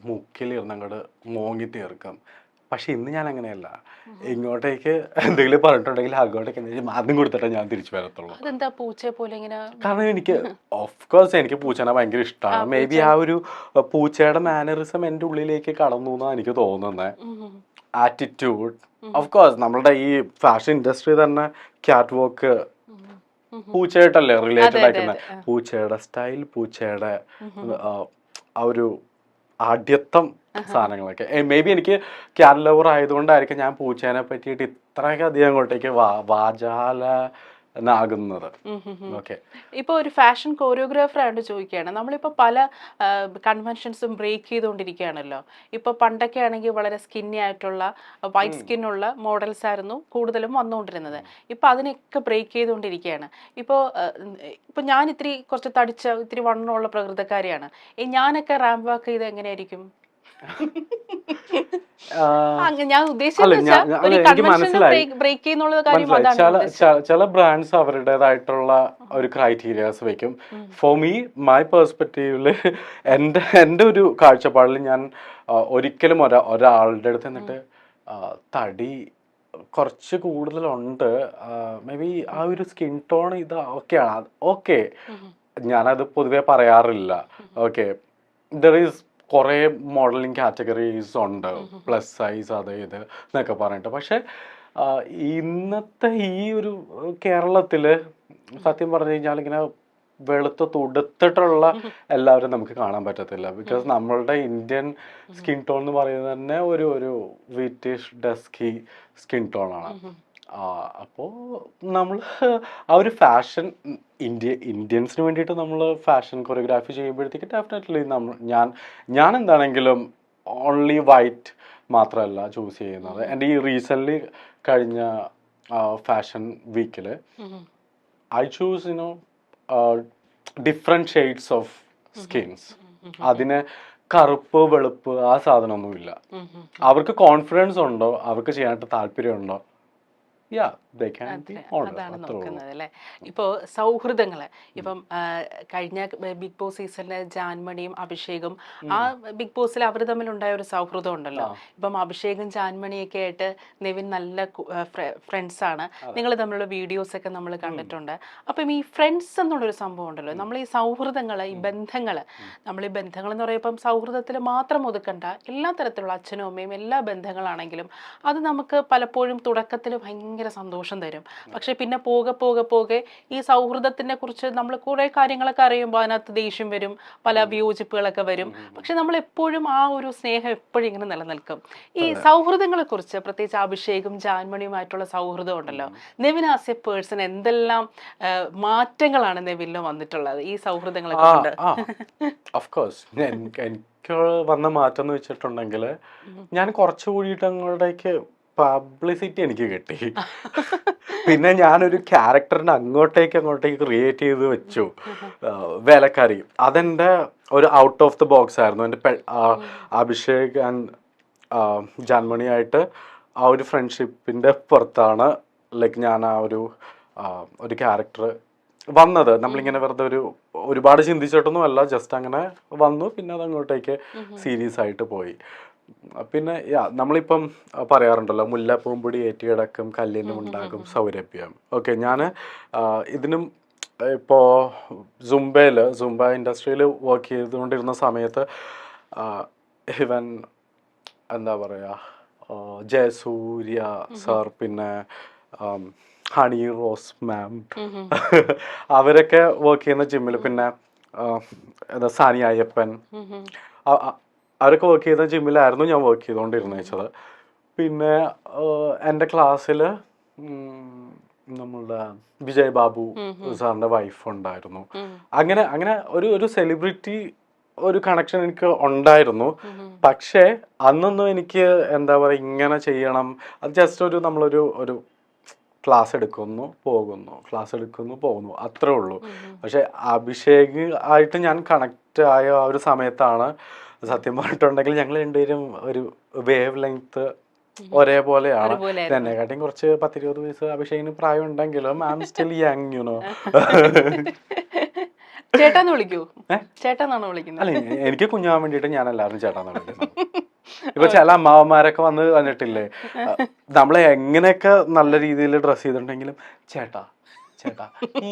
മുക്കിലിരുന്ന് അങ്ങോട്ട് മോങ്ങി തീർക്കും. പക്ഷെ ഇന്ന് ഞാൻ അങ്ങനെയല്ല. ഇങ്ങോട്ടേക്ക് എന്തെങ്കിലും പറഞ്ഞിട്ടുണ്ടെങ്കിൽ അങ്ങോട്ടേക്ക് എന്തെങ്കിലും ആദ്യം കൊടുത്തിട്ടേ ഞാൻ തിരിച്ചു വരത്തുള്ളൂ. അതെന്താ പൂച്ചയെ പോലെ ഇങ്ങനെ? കാരണം എനിക്ക് ഓഫ് കോഴ്സ് എനിക്ക് പൂച്ചേനെ ഭയങ്കര ഇഷ്ടമാണ്. മേ ബി ആ ഒരു പൂച്ചയുടെ മാനറിസം എൻ്റെ ഉള്ളിലേക്ക് കടന്നു എന്നാണ് എനിക്ക് തോന്നുന്നത്. ആറ്റിറ്റ്യൂഡ് ഓഫ് കോഴ്സ് നമ്മളുടെ ഈ ഫാഷൻ ഇൻഡസ്ട്രി തന്നെ ക്യാറ്റ് വാക്ക് പൂച്ചയായിട്ടല്ലേ റിലേറ്റഡ് ആക്കുന്നത്. പൂച്ചയുടെ സ്റ്റൈൽ, പൂച്ചയുടെ ആ ഒരു ആഢ്യത്ം സാധനങ്ങളൊക്കെ. മേ ബി എനിക്ക് ക്യാറ്റ് ലവർ ആയതുകൊണ്ടായിരിക്കും ഞാൻ പൂച്ചേനെ പറ്റിയിട്ട് ഇത്രയൊക്കെ അധികം അങ്ങോട്ടേക്ക് വാചാലനാകുന്നത്. ഓക്കെ, ഇപ്പോൾ ഒരു ഫാഷൻ കോറിയോഗ്രാഫർ ആയിട്ട് ചോദിക്കുകയാണ്, നമ്മളിപ്പോൾ പല കൺവെൻഷൻസും ബ്രേക്ക് ചെയ്തുകൊണ്ടിരിക്കുകയാണല്ലോ. ഇപ്പോൾ പണ്ടൊക്കെ ആണെങ്കിൽ വളരെ സ്കിന്നി ആയിട്ടുള്ള വൈറ്റ് സ്കിന്നുള്ള മോഡൽസ് ആയിരുന്നു കൂടുതലും വന്നുകൊണ്ടിരുന്നത്. ഇപ്പോൾ അതിനൊക്കെ ബ്രേക്ക് ചെയ്തുകൊണ്ടിരിക്കുകയാണ്. ഇപ്പോൾ ഞാൻ കുറച്ച് തടിച്ച ഇത്തിരി വണ്ണമുള്ള പ്രകൃതക്കാരിയാണ്. ഞാനൊക്കെ റാമ്പ് വാക്ക് ചെയ്ത് എങ്ങനെയായിരിക്കും? ഞാൻ ചില ബ്രാൻഡ്സ് അവരുടേതായിട്ടുള്ള ഒരു ക്രൈറ്റീരിയാസ് വെക്കും. ഫോർ മീ, മൈ പെർസ്പെക്റ്റീവില് എൻ്റെ ഒരു കാഴ്ചപ്പാടിൽ ഞാൻ ഒരിക്കലും ഒരാളുടെ അടുത്ത് എന്നിട്ട് തടി കുറച്ച് കൂടുതലുണ്ട്, മേ ബി ആ ഒരു സ്കിൻ ടോൺ ഇത് ഓക്കെയാണ്, ഓക്കെ, ഞാനത് പൊതുവെ പറയാറില്ല. ഓക്കെ, ദർ ഈസ് കുറേ മോഡലിംഗ് കാറ്റഗറീസ് ഉണ്ട്, പ്ലസ് സൈസ് അത് ഇത് എന്നൊക്കെ പറഞ്ഞിട്ട്. പക്ഷെ ഇന്നത്തെ ഈ ഒരു കേരളത്തില് സത്യം പറഞ്ഞു കഴിഞ്ഞാൽ ഇങ്ങനെ വെളുത്ത് തുടുത്തിട്ടുള്ള എല്ലാവരും നമുക്ക് കാണാൻ പറ്റത്തില്ല. ബിക്കോസ് നമ്മളുടെ ഇന്ത്യൻ സ്കിൻ ടോൺ എന്ന് പറയുന്നത് തന്നെ ഒരു വീറ്റിഷ് ഡസ്കി സ്കിൻ ടോൺ ആണ്. അപ്പോൾ നമ്മൾ ആ ഒരു ഫാഷൻ ഇന്ത്യൻസിന് വേണ്ടിയിട്ട് നമ്മൾ ഫാഷൻ കൊറിയോഗ്രാഫി ചെയ്യുമ്പോഴത്തേക്ക് ഡെഫിനറ്റ്ലി ഞാൻ എന്താണെങ്കിലും ഓൺലി വൈറ്റ് മാത്രമല്ല ചൂസ് ചെയ്യുന്നത്. എൻ്റെ ഈ റീസെൻ്റ്ലി കഴിഞ്ഞ ഫാഷൻ വീക്കിൽ I choose different shades of skins. അതിന് കറുപ്പ് വെളുപ്പ് ആ സാധനമൊന്നുമില്ല. അവർക്ക് കോൺഫിഡൻസ് ഉണ്ടോ, അവർക്ക് ചെയ്യാനായിട്ട് താല്പര്യമുണ്ടോ, അതാണ് നോക്കുന്നത് അല്ലേ. ഇപ്പോൾ സൗഹൃദങ്ങള്, ഇപ്പം കഴിഞ്ഞ ബിഗ് ബോസ് സീസണിലെ ജാൻമണിയും അഭിഷേകും, ആ ബിഗ് ബോസിൽ അവർ തമ്മിലുണ്ടായ ഒരു സൗഹൃദം ഉണ്ടല്ലോ. ഇപ്പം അഭിഷേകും ജാൻമണിയൊക്കെ ആയിട്ട് നെവിൻ നല്ല ഫ്രണ്ട്സ് ആണ്. നിങ്ങൾ തമ്മിലുള്ള വീഡിയോസ് ഒക്കെ നമ്മൾ കണ്ടിട്ടുണ്ട്. അപ്പം ഈ ഫ്രണ്ട്സ് എന്നുള്ളൊരു സംഭവം ഉണ്ടല്ലോ, നമ്മൾ ഈ സൗഹൃദങ്ങള്, ഈ ബന്ധങ്ങള്, നമ്മൾ ഈ ബന്ധങ്ങൾ എന്ന് പറയുമ്പം സൗഹൃദത്തിൽ മാത്രം ഒതുക്കണ്ട, എല്ലാ തരത്തിലുള്ള അച്ഛനും അമ്മയും എല്ലാ ബന്ധങ്ങളാണെങ്കിലും അത് നമുക്ക് പലപ്പോഴും തുടക്കത്തിൽ ഭയങ്കര സന്തോഷം തരും. പക്ഷെ പിന്നെ പോകെ ഈ സൗഹൃദത്തിനെ കുറിച്ച് നമ്മൾ കുറെ കാര്യങ്ങളൊക്കെ അറിയുമ്പോൾ അതിനകത്ത് ദേഷ്യം വരും, പല വിയോജിപ്പുകളൊക്കെ വരും. പക്ഷെ നമ്മൾ എപ്പോഴും ആ ഒരു സ്നേഹം എപ്പോഴും ഇങ്ങനെ നിലനിൽക്കും. ഈ സൗഹൃദങ്ങളെ കുറിച്ച്, പ്രത്യേകിച്ച് അഭിഷേകും ജാൻമണിയുമായിട്ടുള്ള സൗഹൃദം ഉണ്ടല്ലോ, നെവിൻ ആസ് എ പേഴ്സൺ എന്തെല്ലാം മാറ്റങ്ങളാണ് നെവിനിൽ വന്നിട്ടുള്ളത് ഈ സൗഹൃദങ്ങളെ കൊണ്ട്? എനിക്ക് വന്ന മാറ്റം എന്ന് വെച്ചിട്ടുണ്ടെങ്കിൽ, ഞാൻ കുറച്ചു കൂടിയിട്ട് അങ്ങോട്ടേക്ക് പബ്ലിസിറ്റി എനിക്ക് കിട്ടി. പിന്നെ ഞാനൊരു ക്യാരക്ടറിനെ അങ്ങോട്ടേക്ക് ക്രിയേറ്റ് ചെയ്ത് വെച്ചു, വേലക്കാരി. അതെൻ്റെ ഒരു ഔട്ട് ഓഫ് ദ ബോക്സ് ആയിരുന്നു. എൻ്റെ അഭിഷേക് ആൻഡ് ജാൻമണിയായിട്ട് ആ ഒരു ഫ്രണ്ട്ഷിപ്പിൻ്റെ പുറത്താണ് ലൈക്ക് ഞാൻ ആ ഒരു ക്യാരക്ടർ വന്നത്. നമ്മളിങ്ങനെ വെറുതെ ഒരുപാട് ചിന്തിച്ചിട്ടൊന്നും അല്ല, ജസ്റ്റ് അങ്ങനെ വന്നു. പിന്നെ അത് അങ്ങോട്ടേക്ക് സീരിയസ് ആയിട്ട് പോയി. പിന്നെ നമ്മളിപ്പം പറയാറുണ്ടല്ലോ, മുല്ലപ്പൂമ്പൊടി ഏറ്റുകിടക്കും കല്ലിനും ഉണ്ടാകും സൗരഭ്യം. ഓക്കെ, ഞാൻ ഇതിനും ഇപ്പോൾ സുംബ ഇൻഡസ്ട്രിയിൽ വർക്ക് ചെയ്തുകൊണ്ടിരുന്ന സമയത്ത് ഇവൻ എന്താ പറയുക, ജയസൂര്യ സാർ, പിന്നെ ഹണി റോസ് മാം, അവരൊക്കെ വർക്ക് ചെയ്യുന്ന ജിമ്മിൽ, പിന്നെ സാനി അയ്യപ്പൻ, അവരൊക്കെ വർക്ക് ചെയ്യുന്ന ജിമ്മിലായിരുന്നു ഞാൻ വർക്ക് ചെയ്തുകൊണ്ടിരുന്നത്. പിന്നെ എൻ്റെ ക്ലാസ്സിൽ നമ്മളുടെ വിജയ് ബാബു സാറിൻ്റെ വൈഫ് ഉണ്ടായിരുന്നു. അങ്ങനെ ഒരു സെലിബ്രിറ്റി ഒരു കണക്ഷൻ എനിക്ക് ഉണ്ടായിരുന്നു. പക്ഷേ അന്നൊന്നും എനിക്ക് എന്താ പറയുക, ഇങ്ങനെ ചെയ്യണം, അത് ജസ്റ്റ് നമ്മളൊരു ക്ലാസ് എടുക്കുന്നു പോകുന്നു അത്രേ ഉള്ളൂ. പക്ഷെ അഭിഷേക് ആയിട്ട് ഞാൻ കണക്റ്റ് ആയ ആ ഒരു സമയത്താണ് സത്യം പറഞ്ഞിട്ടുണ്ടെങ്കിൽ ഞങ്ങൾ രണ്ടുപേരും ഒരു വേവ് ലെങ്ത് ഒരേപോലെയാണ്. എന്നെക്കാട്ടിയും കുറച്ച് 10-20 വയസ്സ് അഭിഷേകിന് പ്രായം ഉണ്ടെങ്കിലും I am still young, you know. ചേട്ടാന്ന് വിളിക്കൂ? ചേട്ടാന്നാണോ വിളിക്കുന്നത്? അല്ല, എനിക്ക് കുഞ്ഞാവാൻ വേണ്ടിയിട്ട് ഞാൻ എല്ലാവരും ചേട്ടാന്ന് വിളിക്കുന്നത്. ഇപ്പൊ ചില അമ്മാവന്മാരൊക്കെ വന്ന് കണ്ടിട്ടില്ലേ, നമ്മളെ എങ്ങനെയൊക്കെ നല്ല രീതിയിൽ ഡ്രസ് ചെയ്തിട്ടുണ്ടെങ്കിലും ചേട്ടാ ചേട്ടാ ഈ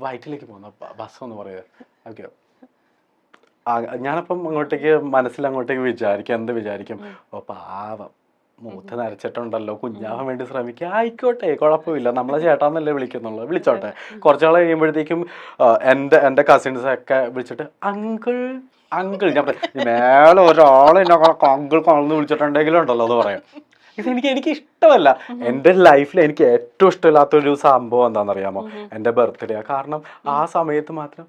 വയറ്റിലേക്ക് പോകുന്ന ബസ് എന്ന് പറയുക. ഓക്കെ, ഞാനപ്പം അങ്ങോട്ടേക്ക് അങ്ങോട്ടേക്ക് വിചാരിക്കും, എന്ത് വിചാരിക്കും, ഓ പാവം മൂത്ത് നരച്ചിട്ടുണ്ടല്ലോ, കുഞ്ഞാവാൻ വേണ്ടി ശ്രമിക്കുക, ആയിക്കോട്ടെ കുഴപ്പമില്ല, നമ്മളെ ചേട്ടാന്നല്ലേ വിളിക്കുന്നുള്ളൂ, വിളിച്ചോട്ടെ. കുറച്ചാൾ കഴിയുമ്പോഴത്തേക്കും എൻ്റെ കസിൻസ് ഒക്കെ വിളിച്ചിട്ട് അങ്കിൾ അങ്കിൾ, ഞാൻ മേലെ ഒരാളെ എന്നെ അങ്കിൾ കാണുന്നു വിളിച്ചിട്ടുണ്ടെങ്കിലും ഉണ്ടല്ലോ എന്ന് പറയാം. എനിക്ക് ഇഷ്ടമല്ല. എൻ്റെ ലൈഫിൽ എനിക്ക് ഏറ്റവും ഇഷ്ടമില്ലാത്തൊരു സംഭവം എന്താണെന്നറിയാമോ, എൻ്റെ ബർത്ത്ഡേ. കാരണം ആ സമയത്ത് മാത്രം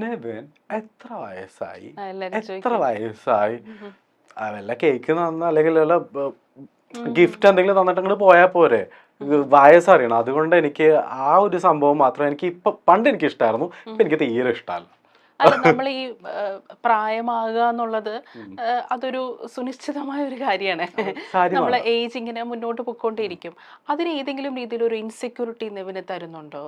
നെവിൻ എത്ര വയസ്സായി, എത്ര വയസ്സായി, വല്ല കേക്ക് തന്ന അല്ലെങ്കിൽ വല്ല ഗിഫ്റ്റ് എന്തെങ്കിലും തന്നിട്ട് പോയാൽ പോരെ, വയസ്സറിയണം. അതുകൊണ്ട് എനിക്ക് ആ ഒരു സംഭവം മാത്രം എനിക്ക് ഇപ്പൊ പണ്ട് എനിക്ക് ഇഷ്ടമായിരുന്നു, ഇപ്പൊ എനിക്ക് തീരെ ഇഷ്ടമല്ല. അല്ല, നമ്മൾ ഈ പ്രായമാകുക എന്നുള്ളത് അതൊരു സുനിശ്ചിതമായ ഒരു കാര്യമാണ്. നമ്മളെ ഏജ് ഇങ്ങനെ മുന്നോട്ട് പൊയ്ക്കൊണ്ടേയിരിക്കും. അതിന് ഏതെങ്കിലും രീതിയിൽ ഒരു ഇൻസെക്യൂരിറ്റി നെവിന് തരുന്നുണ്ടോ?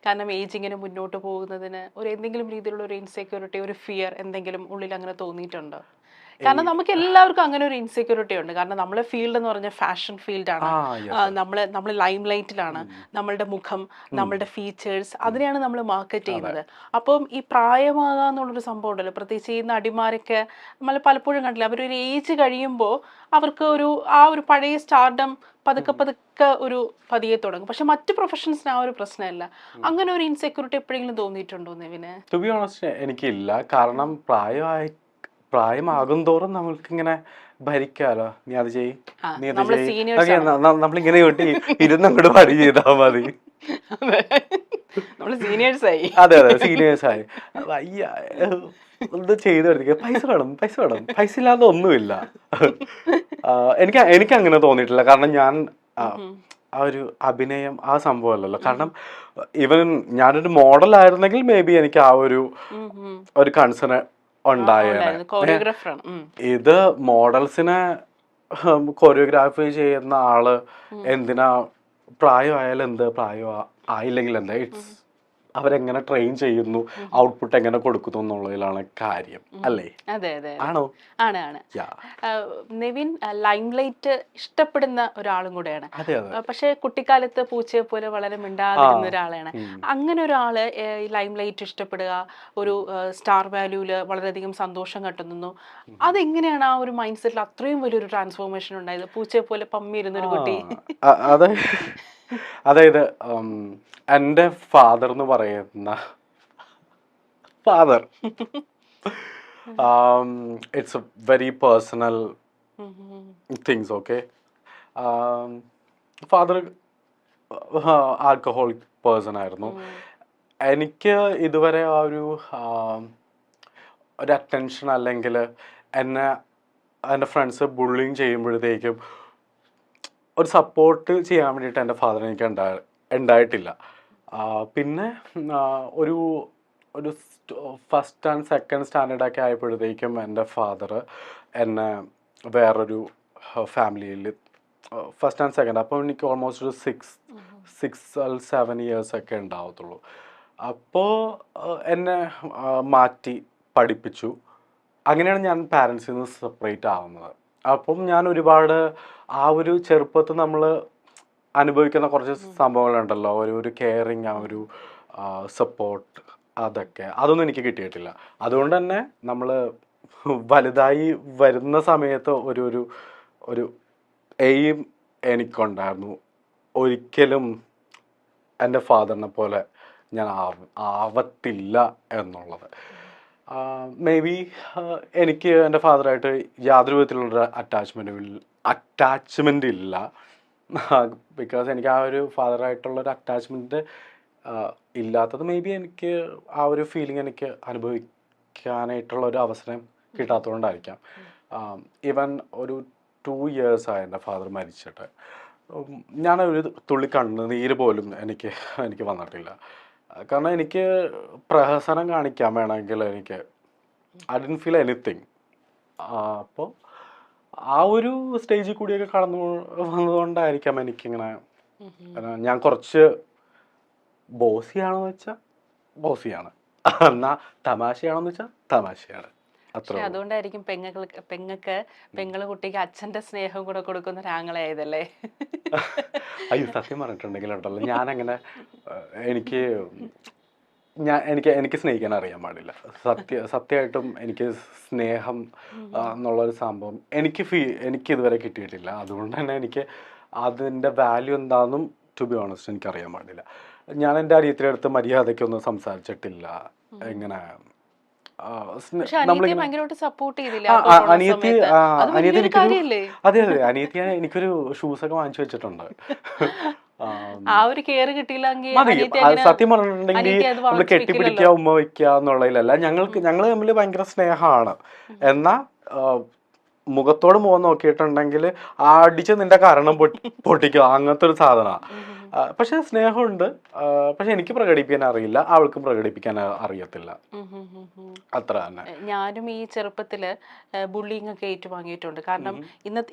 കാരണം ഏജ് ഇങ്ങനെ മുന്നോട്ട് പോകുന്നതിന് എന്തെങ്കിലും രീതിയിലുള്ള ഒരു ഇൻസെക്യൂരിറ്റി, ഒരു ഫിയർ എന്തെങ്കിലും ഉള്ളിൽ അങ്ങനെ തോന്നിയിട്ടുണ്ടോ? കാരണം നമുക്ക് എല്ലാവർക്കും അങ്ങനെ ഒരു ഇൻസെക്യൂരിറ്റി ഉണ്ട്. കാരണം നമ്മളെ ഫീൽഡ് എന്ന് പറഞ്ഞാൽ ഫാഷൻ ഫീൽഡാണ്. നമ്മൾ ലൈം ലൈറ്റിലാണ്. നമ്മളുടെ മുഖം, നമ്മളുടെ ഫീച്ചേഴ്സ്, അതിനെയാണ് നമ്മൾ മാർക്കറ്റ് ചെയ്യുന്നത്. അപ്പം ഈ പ്രായമാകാന്നുള്ളൊരു സംഭവം ഉണ്ടല്ലോ, പ്രത്യേകിച്ച് ഈ നടിമാരൊക്കെ നമ്മൾ പലപ്പോഴും കണ്ടില്ല, അവരൊരു ഏജ് കഴിയുമ്പോൾ അവർക്ക് ആ ഒരു പഴയ സ്റ്റാർഡം പതുക്കെ ഒരു പതിയെ തുടങ്ങും. പക്ഷെ മറ്റ് പ്രൊഫഷൻസിന് ആ ഒരു പ്രശ്നമല്ല. അങ്ങനെ ഒരു ഇൻസെക്യൂരിറ്റി എപ്പോഴെങ്കിലും തോന്നിയിട്ടുണ്ടോ നെവിന്? ടു ബി ഓണസ്റ്റ് എനിക്കില്ല. കാരണം പ്രായമാകും തോറും നമ്മൾക്കിങ്ങനെ ഭരിക്കാലോ, നീ അത് ചെയ്യും, നീ അത് ചെയ്യും, നമ്മളിങ്ങനെ ഇരുന്നങ്ങോട്ട് പണി ചെയ്താൽ മതി. അതെ അതെ, സീനിയേഴ്സായി അയ്യ ഇത് ചെയ്ത് എടുക്കുക, പൈസ വേണം പൈസ ഇല്ലാതെ ഒന്നുമില്ല. എനിക്ക് അങ്ങനെ തോന്നിയിട്ടില്ല. കാരണം ഞാൻ ആ ഒരു അഭിനയം ആ സംഭവമല്ലല്ലോ. കാരണം ഈവൻ ഞാനൊരു മോഡൽ ആയിരുന്നെങ്കിൽ മേ ബി എനിക്ക് ആ ഒരു കൺസേൺ ഉണ്ടായേനെ. ഇത് മോഡൽസിനെ കൊറിയോഗ്രാഫി ചെയ്യുന്ന ആള് എന്തിനാ, പ്രായമായാലും എന്ത്, പ്രായം ആയില്ലെങ്കിൽ എന്താ, ഇറ്റ്സ് അവരെങ്ങനെ ട്രെയിൻ ചെയ്യുന്നു, ഔട്ട്പുട്ട് എങ്ങനെ കൊടുക്കുന്നു എന്നുള്ളതിലാണ് കാര്യം, അല്ലേ? അതെ അതെ, ആണോ? ആണ്. നെവിൻ ലൈംലൈറ്റ് ഇഷ്ടപ്പെടുന്ന ഒരാളും കൂടെയാണ്. പക്ഷെ കുട്ടിക്കാലത്ത് പൂച്ചയെ പോലെ വളരെ മിണ്ടാതിരുന്ന ഒരാളാണ്. അങ്ങനെ ഒരാള് ലൈംലൈറ്റ് ഇഷ്ടപ്പെടുക, ഒരു സ്റ്റാർ വാല്യൂല് വളരെയധികം സന്തോഷം കണ്ടെത്തുന്നു. അതെങ്ങനെയാണ് ആ ഒരു മൈൻഡ് സെറ്റിൽ അത്രയും വലിയൊരു ട്രാൻസ്ഫോർമേഷൻ ഉണ്ടായത്? പൂച്ചയെ പോലെ പമ്മിയിരുന്ന ഒരു കുട്ടി. അതായത് എൻ്റെ ഫാദർ എന്ന് പറയുന്ന father, it's a very personal things. Okay, father alcoholic person ആയിരുന്നു. എനിക്ക് ഇതുവരെ ആ ഒരു അറ്റൻഷൻ അല്ലെങ്കിൽ എൻ്റെ ഫ്രണ്ട്സ് ബുള്ളിങ് ചെയ്യുമ്പോഴത്തേക്കും ഒരു സപ്പോർട്ട് ചെയ്യാൻ വേണ്ടിയിട്ട് എൻ്റെ ഫാദർ എനിക്ക് ഉണ്ടായിട്ടില്ല. പിന്നെ ഒരു ഫസ്റ്റ് ആൻഡ് സെക്കൻഡ് സ്റ്റാൻഡേർഡൊക്കെ ആയപ്പോഴത്തേക്കും എൻ്റെ ഫാദർ എന്നെ വേറൊരു ഫാമിലിയിൽ, ഫസ്റ്റ് ആൻഡ് സെക്കൻഡ്, അപ്പോൾ എനിക്ക് ഓൾമോസ്റ്റ് ഒരു 6-7 ഇയേഴ്സൊക്കെ ഉണ്ടാവത്തുള്ളൂ. അപ്പോൾ എന്നെ മാറ്റി പഠിപ്പിച്ചു. അങ്ങനെയാണ് ഞാൻ പാരൻസിൽ നിന്ന് സെപ്പറേറ്റ് ആവുന്നത്. അപ്പം ഞാൻ ഒരുപാട് ആ ഒരു ചെറുപ്പത്തിൽ നമ്മൾ അനുഭവിക്കുന്ന കുറച്ച് സംഭവങ്ങളുണ്ടല്ലോ, ഒരു കെയറിങ്, ആ ഒരു സപ്പോർട്ട്, അതൊന്നും എനിക്ക് കിട്ടിയിട്ടില്ല. അതുകൊണ്ട് തന്നെ നമ്മൾ വലുതായി വരുന്ന സമയത്ത് ഒരു എയിം എനിക്കുണ്ടായിരുന്നു, ഒരിക്കലും എൻ്റെ ഫാദറിനെ പോലെ ഞാൻ ആവത്തില്ല എന്നുള്ളത്. മേ ബി എനിക്ക് എൻ്റെ ഫാദറായിട്ട് യാതൊരു വിധത്തിലുള്ള അറ്റാച്ച്മെൻ്റ് ഇല്ല. ബിക്കോസ് എനിക്ക് ആ ഒരു ഫാദറായിട്ടുള്ളൊരു അറ്റാച്ച്മെൻറ്റ് ഇല്ലാത്തത് മേ ബി എനിക്ക് ആ ഒരു ഫീലിംഗ് എനിക്ക് അനുഭവിക്കാനായിട്ടുള്ളൊരു അവസരം കിട്ടാത്തതുകൊണ്ടായിരിക്കാം. ഈവൻ ഒരു 2 ഇയേഴ്സായി എൻ്റെ ഫാദർ മരിച്ചിട്ട്. ഞാൻ ഒരു തുള്ളി കണ്ണുനീര് പോലും എനിക്ക് വന്നിട്ടില്ല. കാരണം എനിക്ക് പ്രഹസനം കാണിക്കാൻ വേണമെങ്കിൽ എനിക്ക് ഐ ഡിഡ്ന്റ് ഫീൽ എനിത്തിങ്. അപ്പോൾ ആ ഒരു സ്റ്റേജിൽ കൂടിയൊക്കെ കടന്നു വന്നതുകൊണ്ടായിരിക്കാം എനിക്കിങ്ങനെ, ഞാൻ കുറച്ച് ബോസിയാണെന്ന് വെച്ചാൽ ബോസിയാണ്, എന്നാൽ തമാശയാണെന്ന് വെച്ചാൽ തമാശയാണ്. അത്ര പക്ഷെ അതുകൊണ്ടായിരിക്കും പെങ്ങള് കുട്ടിക്ക് അച്ഛന്റെ സ്നേഹം കൂടെ കൊടുക്കുന്ന ഒരാങ്ങളായതല്ലേ? അയ്യോ സത്യം പറഞ്ഞിട്ടുണ്ടെങ്കിൽ ഉണ്ടല്ലോ ഞാനങ്ങനെ എനിക്ക് എനിക്ക് സ്നേഹിക്കാൻ അറിയാൻ പാടില്ല. സത്യമായിട്ടും എനിക്ക് സ്നേഹം എന്നുള്ളൊരു സംഭവം എനിക്ക് ഇതുവരെ കിട്ടിയിട്ടില്ല. അതുകൊണ്ട് തന്നെ എനിക്ക് അതിൻ്റെ വാല്യൂ എന്താണെന്നും ടു ബി ഓണസ്റ്റ് എനിക്ക് അറിയാൻ പാടില്ല. ഞാൻ എൻ്റെ അനിയത്തിയുടെ അടുത്ത് മര്യാദയ്ക്കൊന്നും സംസാരിച്ചിട്ടില്ല. ഇങ്ങനെ പക്ഷെ അനിയത്തിയെ നമ്മളിങ്ങനെ ഭയങ്കരമായിട്ട് സപ്പോർട്ട് ചെയ്തില്ലേ ആ ആ കൊറോണ അനിയത്തി സമയത്ത്? അത് അനിയത്തി വലിയൊരു എനിക്കൊരു കാര്യല്ലേ? അതെ അതെ അനിയത്തി എനിക്കൊരു ഷൂസൊക്കെ വാങ്ങിച്ചു വെച്ചിട്ടുണ്ട്. ആ ഒരു കെയർ കിട്ടിയില്ലെങ്കിൽ മതി. അനിയത്തി അങ്ങനെ സത്യം പറഞ്ഞിട്ടുണ്ടെങ്കിൽ അനിയത്തി അത് നമ്മൾ വാങ്ങിച്ചു കെട്ടിപ്പിടിക്കുക വെക്കില്ലല്ലോ. ഉമ്മ വയ്ക്കുക എന്നുള്ളതിലല്ല. ഞങ്ങൾ തമ്മിൽ ഭയങ്കര സ്നേഹമാണ്. എന്നാൽ മുഖത്തോട് മുഖം നോക്കിയിട്ടുണ്ടെങ്കിൽ അടിച്ച് നിന്റെ കാരണം പൊട്ടിക്കുക അങ്ങനത്തെ ഒരു സാധനമാണ്. പക്ഷെ സ്നേഹമുണ്ട്. പക്ഷെ എനിക്ക് പ്രകടിപ്പിക്കാൻ അറിയില്ല, അവൾക്കും പ്രകടിപ്പിക്കാൻ അറിയത്തില്ല. അത്ര തന്നെ. ഞാനും ഈ ചെറുപ്പത്തില് ബുള്ളിങ് ഒക്കെ ഏറ്റുവാങ്ങിയിട്ടുണ്ട്. കാരണം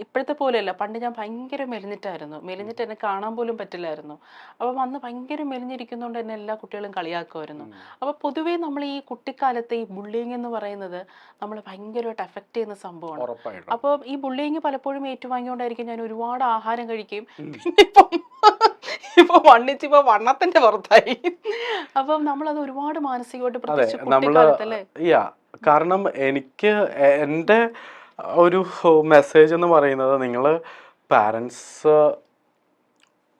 ഇപ്പോഴത്തെ പോലെയല്ല, പണ്ട് ഞാൻ ഭയങ്കര മെലിഞ്ഞിട്ട് എന്നെ കാണാൻ പോലും പറ്റില്ലായിരുന്നു. അപ്പം അന്ന് ഭയങ്കര മെലിഞ്ഞിരിക്കുന്നതുകൊണ്ട് എന്നെ എല്ലാ കുട്ടികളും കളിയാക്കുമായിരുന്നു. അപ്പൊ പൊതുവേ നമ്മൾ ഈ കുട്ടിക്കാലത്തെ ഈ ബുള്ളിങ് എന്ന് പറയുന്നത് നമ്മൾ ഭയങ്കരമായിട്ട് എഫക്ട് ചെയ്യുന്ന സംഭവമാണ്. ഉറപ്പായിട്ടും. അപ്പോൾ ഈ ബുള്ളിങ് പലപ്പോഴും ഏറ്റുവാങ്ങിക്കൊണ്ടായിരിക്കും ഞാൻ ഒരുപാട് ആഹാരം കഴിക്കുകയും പിന്നെ ഇപ്പൊ വണ്ണിച്ചിപ്പോ വണ്ണത്തിന്റെ പുറത്തായി. അപ്പം നമ്മളത് ഒരുപാട് മാനസികമായിട്ട് അതെ പ്രത്യേകിച്ച് നമ്മള് കുട്ടിക്കാലത്തല്ലേ? കാരണം എനിക്ക് എൻ്റെ ഒരു മെസ്സേജ് എന്ന് പറയുന്നത്, നിങ്ങൾ പാരൻസ്,